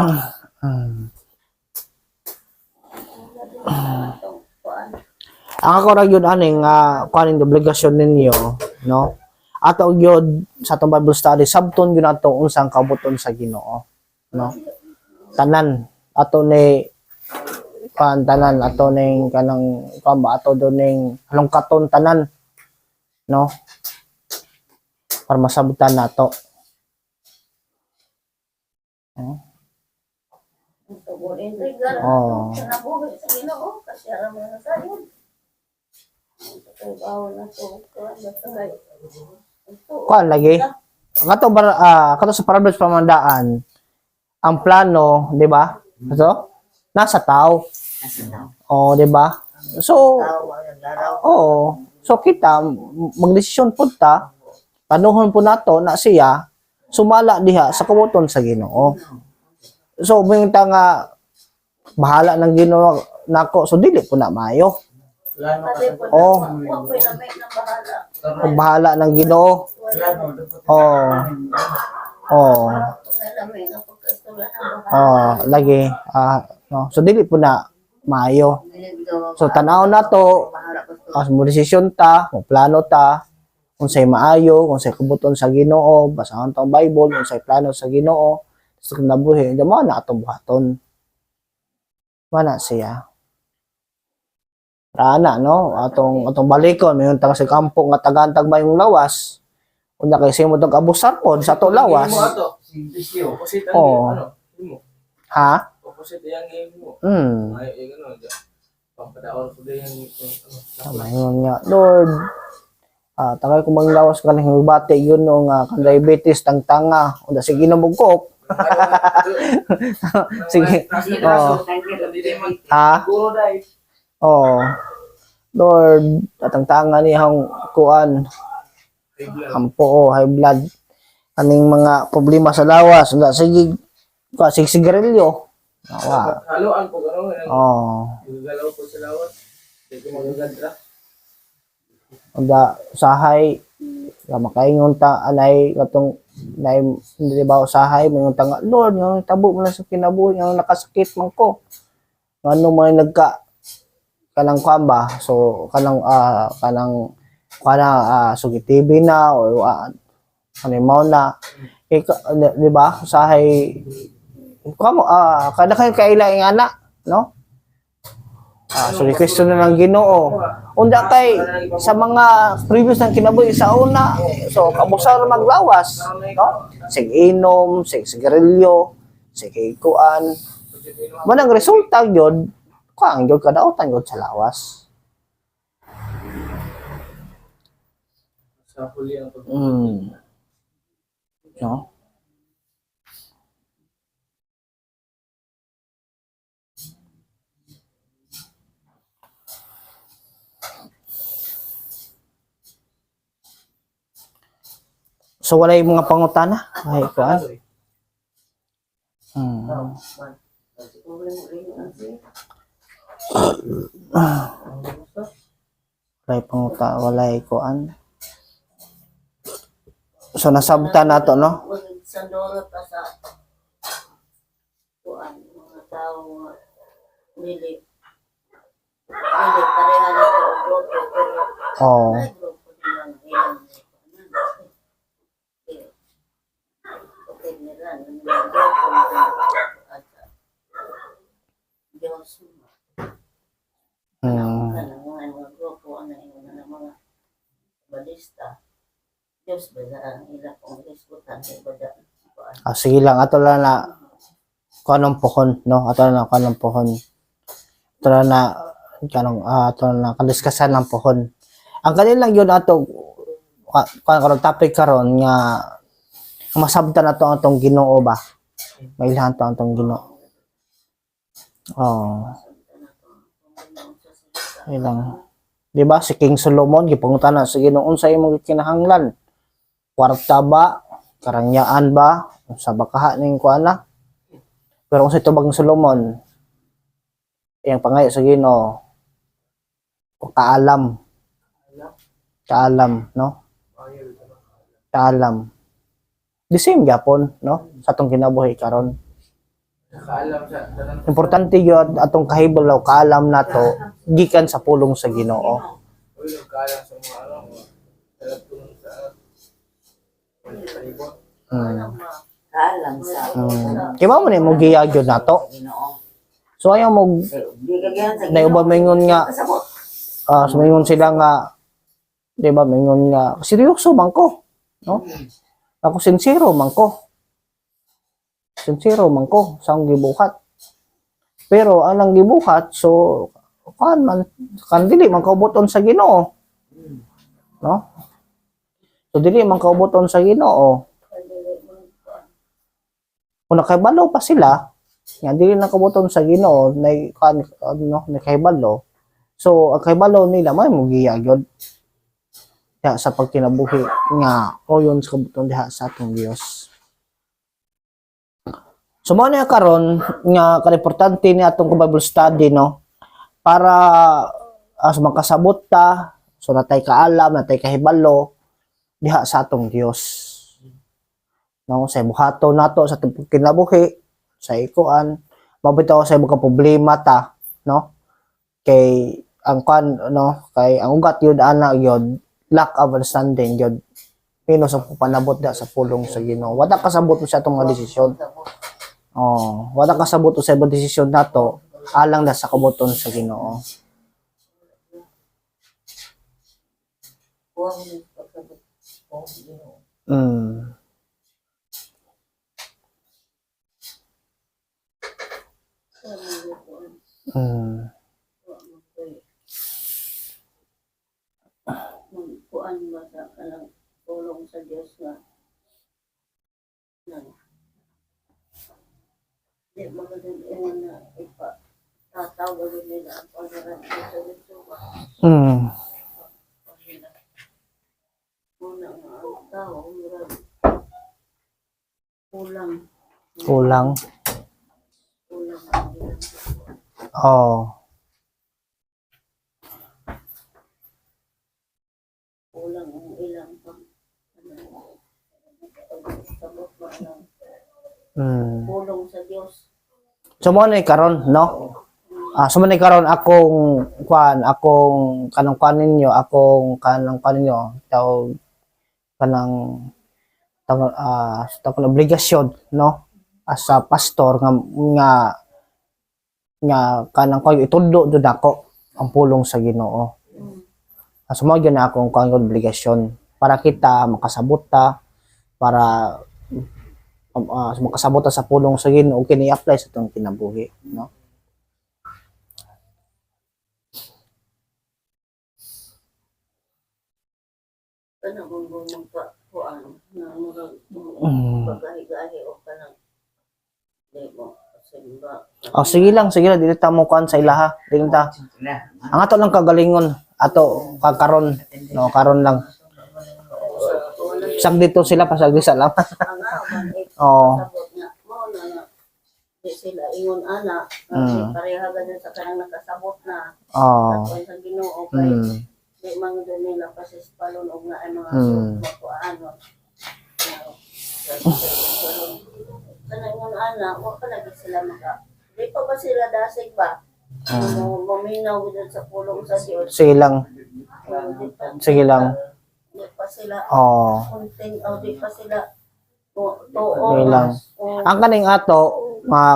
Speaker 1: Ang ako ra gyud aning kuaning obligasyon ninyo, no? Ato gyud sa atong Bible study sabton gyud nato unsang kabuton sa Ginoo, no? Tanan ato ni tanan ato ning kanang kamba ato do ning halongkaton tanan, no? Para masabutan nato. Oh.
Speaker 3: Sa nabuhi sa Ginoo kasi alam mo na sayon. Ito bawal na to.
Speaker 1: Kuan lagi. Kato sa parables pamandaan, ang plano, di ba? Ito, nasa tao. Oh, di ba? So, so kita magdesisyon pud ta, panuhon po nato na siya sumala diha sa kabuton sa Ginoo. So, may nga bahala ng Ginoo nako, so dili po na maayo. Oh, kung bahala ng Ginoo. Oh. Oh. Oh, lagi. No. So dili po na maayo. So tanaw na to, mo desisyon ta, mo plano ta, unsay maayo, unsay kabuton sa Ginoo, basahon ta ang Bible, unsay plano sa Ginoo, sa kinabuhi, mo na atong buhaton. Mana siya. Rana, no? Atong balikon, mayon tang sa kampo nga tagantag ba yung lawas. Unya kay simo tong abusar pod sa ato lawas.
Speaker 2: Mo ato.
Speaker 4: Simbisyo.
Speaker 2: Opposite
Speaker 1: Oo.
Speaker 2: ang ano, mo.
Speaker 1: Ha?
Speaker 2: Opposite yang game mo.
Speaker 1: Hmm.
Speaker 2: Ay, ano, pampadaon ko din yung
Speaker 1: Tama yun nga. Lord, tagay ko bang lawas ka ng bati yun no nga kan diabetes tang tanga. Unda sige na bugkok. Sige. Oh. Ha?
Speaker 2: Guro dahil.
Speaker 1: Oh. Lord, atang tanga ni hang kuan. Ampo high blood. Aning mga problema sa lawas. Unda sige sigarilyo. Awa.
Speaker 2: Haluan po gano'n.
Speaker 1: Oh.
Speaker 2: Gagalaw po sa lawas. Hindi ko magagadra.
Speaker 1: Unda usahay nga makaingon ta anay katong nay hindi ba usahay mingon ta nga Lord nga tabo mo na sa kinabuhi nga nakasakit man ko ngano man nagka kanang kuan ba so kanang sugi TV na or animal na di ba usahay kamo kada kay kaila ang anak no so request na ng Ginoo. Unda kay sa mga previous ng kinabuhi sa una, so kabusa na maglawas, no? Sig inom, sig sigarilyo, sig kuan. Manang resulta gyud, kuan gyud kadautan gyud sa lawas.
Speaker 2: Sa huli ang
Speaker 1: No? So wala yung mga pangutana? Ay, kuan. Wala yung pangutana, wala yung kuan. So nasabta na to, no?
Speaker 3: Sa doro pa sa kuan mga tao nga dili pareha na ko og grupo pero
Speaker 1: Oh.
Speaker 3: ay grupo nila nga ilang okay nila nga grupo at Diyos mga grupo ang mga balista Diyos ba ang ilang kong diskutan ba
Speaker 1: Sige lang, ato lang na kanong pohon, no? Ato lang na kanong pohon. Ato lang na ato lang na kadiskasan ng pohon. Ang kanilang yun ato karon topic karon nga masabtan nato atong Ginoo ba? Mailahan to atong Ginoo. Oh. Ilang. Di ba si King Solomon gipangutan na sa Ginoo unsa imong kinahanglan? Kwarta ba? Karanyaan ba? Sa bakaha ning kuana? Pero kung sa tubag ng Solomon, iyang pangayo sa Ginoo, kaalam. Kaalam, no? Kaalam. The same gyapon, no? Sa atong kinabuhi karon.
Speaker 2: nakaalam sa
Speaker 1: Importante gyud atong kahibalaw kaalam nato gikan sa pulong sa Ginoo.
Speaker 2: uy nagkaalam sa mga ano sa tulong sa palibot.
Speaker 5: Kaalam sa
Speaker 1: Kaya mo ni mo giya gyud nato.
Speaker 5: Ginoo.
Speaker 1: So ayaw mo
Speaker 5: Di kagayan sa
Speaker 1: naiuban maingon nga
Speaker 5: Kasabot.
Speaker 1: sumingon sila nga di ba maingon nga seryoso man ko, no? Ako sincero man ko. Sincero man ko sa akong gibuhat. Pero anang gibuhat so kan man kan dili man kauboton sa Ginoo. No? So dili man kauboton sa Ginoo. Kung nakahibalo pa sila, nga dili na kauboton sa Ginoo, nay kan no, nakahibalo. So ang kahibalo nila may mugiya gyud. Ya sa pagkinabuhi nga o yun sa kabuton diha sa atong Dios. So mo na karon nga importante ni atong Bible study no para sa makasabot ta so natay kaalam natay kahibalo diha sa atong Dios. No sa buhaton nato sa atong kinabuhi sa ikuan mabitaw sa mga problema ta no kay ang kan no kay ang ugat yun ana yun lack of understanding yun pino sa panabot da sa pulong sa Ginoo wala kasabot sa atong mga desisyon. Oh, wala kasabot sa ibang desisyon nato alang na sa kabuton sa Ginoo. Mm. Mm.
Speaker 3: Magkuan ba sa kanang tulong sa Diyos nga nang di magandang iwan na tatawag nila ang pagdaran sa Diyos ba
Speaker 1: Mm.
Speaker 3: muna nga ang tao murag kulang
Speaker 1: Kulang.
Speaker 3: ang ilang
Speaker 1: Oh.
Speaker 3: kulang ang ilang sabot ba lang
Speaker 1: Mm.
Speaker 3: tulong sa Diyos.
Speaker 1: So mo ni karon, no? So mo ni karon akong kanang kuan ninyo, akong kanang kuan ninyo, tawag kanang tawag obligasyon, no? As a pastor nga kanang kuan itudo jud ako ang pulong sa Ginoo. So mo gyud na akong kuan obligasyon para kita makasabot ta, para makasabot ta sa pulong sa Ginoo kini i-apply sa atong kinabuhi, no?
Speaker 3: Kana kung magpakuan na murag pagahi-gahi o kanang di mo simba.
Speaker 1: Sige lang, dili ta mo kuan sa ilaha, dili ta. Ang ato lang kagalingon, ato kakaron, no, karon lang. Sag dito sila pasag disa lang. Oo.
Speaker 3: Sabot nga mo na nga di sila ingon ana pareha ganun sa kanang nakasabot na
Speaker 1: Oo.
Speaker 3: at sa Ginoo kay
Speaker 1: Mm.
Speaker 3: di man gud nila pasispalon og na ay mga makuan no. Kanang ingon ana wa pa lagi sila di pa ba sila dasig ba? Maminaw gud sa pulong sa Dios.
Speaker 1: Sige lang. Sige lang.
Speaker 3: Di pa sila
Speaker 1: Oo.
Speaker 3: konting o di pa sila
Speaker 1: Sige lang. Ang kaning ato,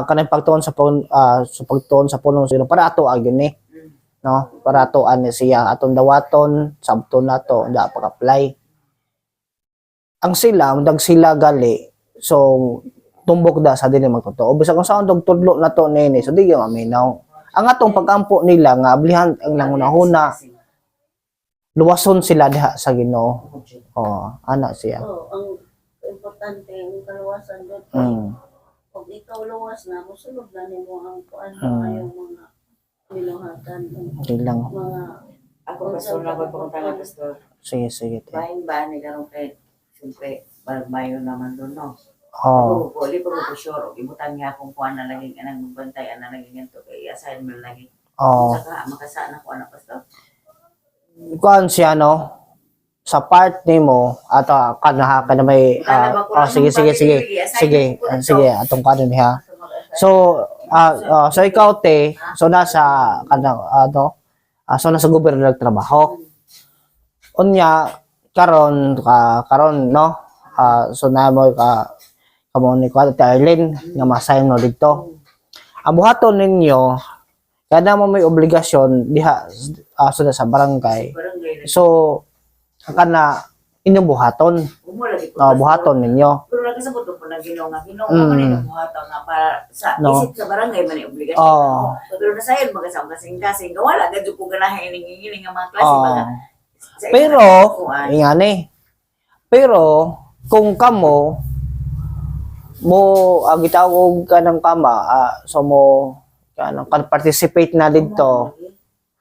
Speaker 1: kaning pagtuon sa pagtuon sa pulong sa Ginoo para ato agyon ni. No? Para ato ani siya atong dawaton, sabton nato, da pag-apply. Ang sila, dag sila gali. So tumbok da sa dili magtotoo. Bisag kung saan dog tudlo na to nini, so di gyud maminaw. Ang atong pagampo nila nga ablihan ang nangunahuna, luwason sila diha sa Ginoo. Ana siya.
Speaker 3: ang importante ang kaluwasan doon. Pag ikaw luwas na, musunod na nimo ang kuan yung mga binuhatan
Speaker 1: Okay lang.
Speaker 3: mga
Speaker 4: Ako pastor na ko pagpunta pastor.
Speaker 1: Sige.
Speaker 4: Bahin ba ni karon kay siyempre barmayo naman doon no.
Speaker 1: Oh.
Speaker 4: Puli pa ko sure ibutan niya akong kuan na laging anang magbantay ana laging ganto kay assign mo lagi.
Speaker 1: Oh.
Speaker 4: Saka makasa na ko ana pastor.
Speaker 1: Kuan siya no sa part nimo ato kana may sige atong kanon niya. So so ikaw te so nasa kanang so nasa gobyerno nagtrabaho. Unya karon no so na mo kamo ni ko Arlene nga ma-assign no dito. Ang buhaton ninyo kada mo may obligasyon diha sa barangay. So kana inyong buhaton. Buhaton ninyo.
Speaker 4: Pero nagsabot ko na Ginoo nga man ni buhaton nga para sa isip sa barangay man ni obligasyon. Pero nasayon magasam-kasing wala gadyo ko ganahan ining nga mga klase baga.
Speaker 1: Pero ingani. Pero kung kamo mo gitawog ka ng kama so mo kanang participate na dito.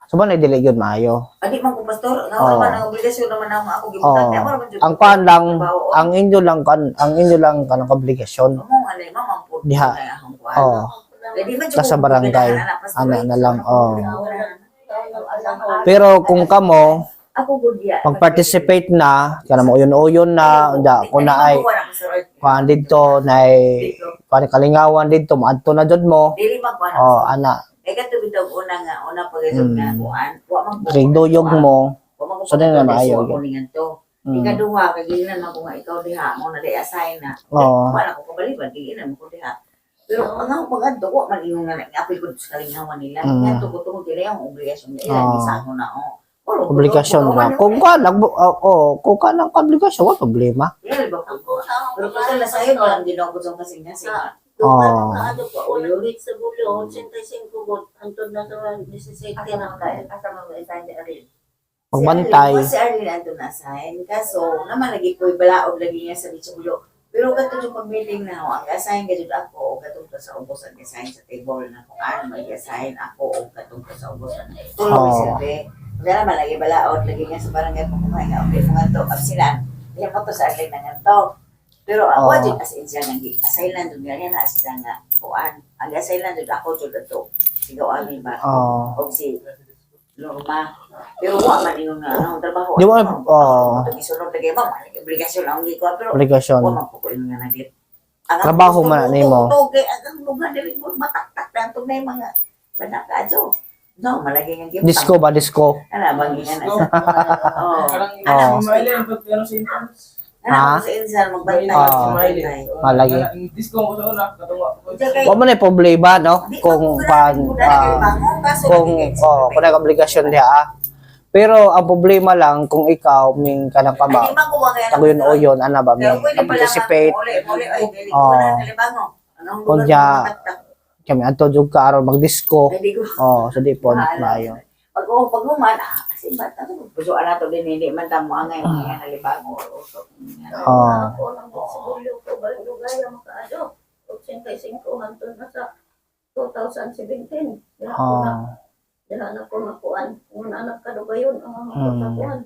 Speaker 1: So ba na dili gyud maayo.
Speaker 4: Adi man ko pastor, nga man ang obligasyon naman ako gibutan.
Speaker 1: Ang kuan lang, ang inyo lang kanang obligasyon. Diha. Sa barangay. Ana na lang. Pero kung kamo mag-participate na, kana mo uyon na, kung na ay kuan dito na ay kalingawan dito, maadto na jud mo. Ana.
Speaker 4: Ay kato bitog una pagayod nga kuan. Wa man ko.
Speaker 1: Rigduyog mo. So na maayo.
Speaker 4: Ikaduha kay ginan ako nga ikaw diha mo na di-assign na. Wala ko kabaliban ginan mo diha. Pero ang pag-adto ko man ingon nga apil ko sa kalingawan nila. Ngadto ko tungod dili ang obligasyon nila bisa ko na
Speaker 1: obligasyon ra. Kung ka kung ka ng obligasyon, wala problema.
Speaker 4: Pero kasi nasayon lang din ako sa kasing
Speaker 3: Duman
Speaker 1: Oh.
Speaker 3: mga ano pa ulang gate sa Bulyo, 85 bot, antod na sa 17 na kaya.
Speaker 5: Asa mo isa di ari.
Speaker 1: Magbantay.
Speaker 4: Si Arlene ando na sign. Kaso, naman lagi ko'y balaod lagi niya sa Bichulo. Pero katong yung pag-meeting na ako, ang assign ka dito ako, o katong ka sa ubos ang assign sa table na kung ano mag-assign ako, o katong ka sa ubos ang tulong
Speaker 1: Oh.
Speaker 4: oh. Silbi. Kaya naman lagi balaod, lagi niya sa barangay pagkumain nga, okay, mga to, absilan. Kaya pa to sa Arlene na nga to. Pero ako
Speaker 1: Oh.
Speaker 4: dyan as in siya nga, assign lang doon nga, na sila nga, kuan. Ang assign lang doon ako dyan to. Sigaw amin ba?
Speaker 1: Oh.
Speaker 4: O si Norma. Pero wa man yung ano, trabaho.
Speaker 1: Di mo,
Speaker 4: Isunod lagi ba? Obligasyon lang ang gikuha. Pero
Speaker 1: obligasyon.
Speaker 4: wa man po ko yung nga naglit.
Speaker 1: Trabaho man nimo.
Speaker 4: Toge, ang lugar dili mo mataktak na itong may mga banak adyo. No, malagi yung gimpa.
Speaker 1: Disco ba? Disco?
Speaker 4: Ano, bagi nga na sa... Oo.
Speaker 1: Oh.
Speaker 2: Karang Smiley, pag ano sa entrance.
Speaker 1: Ha?
Speaker 4: Ano, sa insan, magbantay.
Speaker 1: Oo.
Speaker 4: Magbantay.
Speaker 1: Malagi.
Speaker 2: Ang disco ko sa una, katunga ko.
Speaker 1: Wa man ay problema, no? Kung kung may obligasyon diha. Pero ang problema lang kung ikaw ming kanang pa ba taguyon o yun ana ba may participate Oo. Kunya, kami anto jud ka aron magdisco. Oh, so di po maayo.
Speaker 4: Pag human, kasi ba't ano, puso na to din, hindi man tamo ang ngayon, mga halibango, o usok.
Speaker 1: Oh.
Speaker 3: Ako lang sa Bulyo ko, balang lugar yung makaano. 85 hantod na sa 2017.
Speaker 1: Oh.
Speaker 3: Dala na ko nakuan. Kung anak ka ba yun, ang
Speaker 1: Hmm.
Speaker 3: nakuan.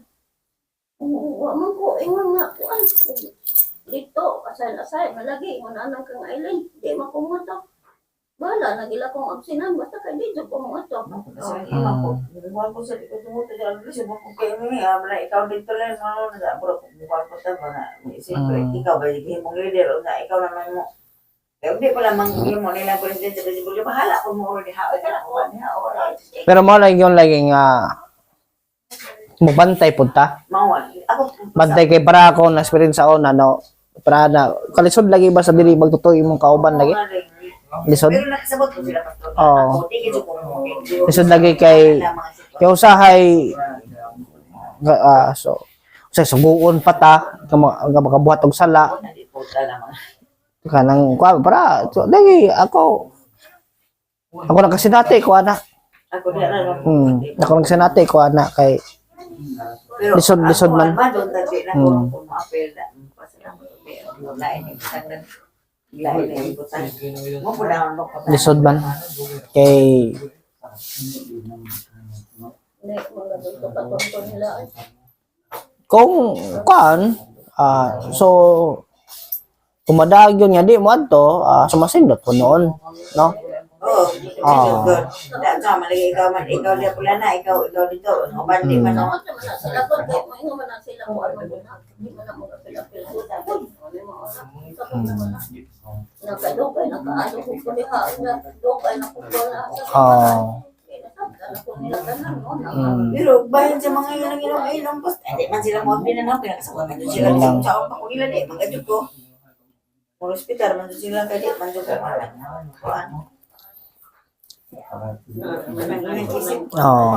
Speaker 3: Wa man ko, ingon nga kuan. Dito, asay-asay, malagi, ingon anak kang island. Di makumutok. Bala, nagila kong absinan, basta kay di ko kumutok.
Speaker 4: Kasi iman ko, buwan ko sa likod mo, tayo ano, siya ko kayo mo wala ikaw dito lang, ano, nag-abro ko, buwan ko ta ba na, siyempre, ikaw ba, hindi mong leader, o na, ikaw naman mo, kaya hindi pa lamang yung mo nilang presidente sa Brazil, bahala ko mo ulit, ha, ikaw lang ko ba niya, o
Speaker 1: Pero mo lang yung laging mubantay punta.
Speaker 4: mawal, ako,
Speaker 1: Bantay kay para ako na experience sa una no. Para na kalisod lagi ba sa dili magtutoy imong kauban lagi. Lisod.
Speaker 4: pero nakasabot ko sila, pastor,
Speaker 1: Oo.
Speaker 4: ako, tigil ko mo,
Speaker 1: Lisod lagi kay kay usahay so sa suguon pa ta makabuhat og sala kanang kwa para so, lagi ako nagkasinati ko ana.
Speaker 4: ako di alam,
Speaker 1: Ako nagkasinati ko ana kay
Speaker 4: pero
Speaker 1: Lisod man.
Speaker 4: Doon tabi na ko kung ma-apel na pasalamat ko pero lain yung tangan lain yung ibutan mo po na mo ko
Speaker 1: lisod man kay
Speaker 3: Hindi, mga dito katonto nila.
Speaker 1: kung kan so kumadag yun nga di mo adto sumasindot po noon no.
Speaker 4: oh
Speaker 1: Oo.
Speaker 4: good da ka malagi ikaw dia pula na ikaw dito no bandi man no
Speaker 3: Ano man na sila ko, kaya mo ingon man na sila kung ano mo na. Hindi man na mga pila-pila. Ano mo na. Nakadugay, nakaano ko ko diha. Dugay na ko ko na.
Speaker 4: pero bayan sa mga yun ang inom post hindi man sila mo pinanaw pinakasawa man sila
Speaker 1: Yun lang.
Speaker 4: sa pa ko nila di mga ko mo hospital man sila kadi man jud ka kuan
Speaker 1: Oo.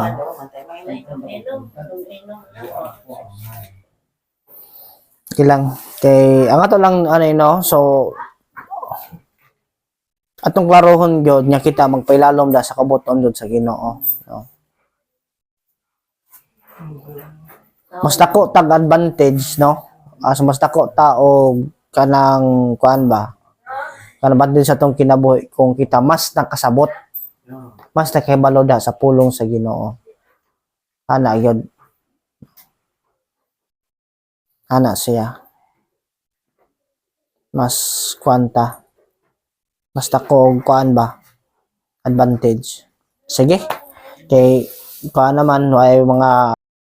Speaker 1: Kilang kay ang ato lang ano no so atong klarohon gyud nya kita magpailalom da sa kabuton gyud sa Ginoo no. Mas dako tag advantage no. So mas dako ta og kanang kuan ba kanang advantage sa atong kinabuhi kung kita mas nakasabot mas nakahibalo da sa pulong sa Ginoo ana gyud ana siya mas kwanta mas dako og kuan ba advantage sige kay kuan naman ay mga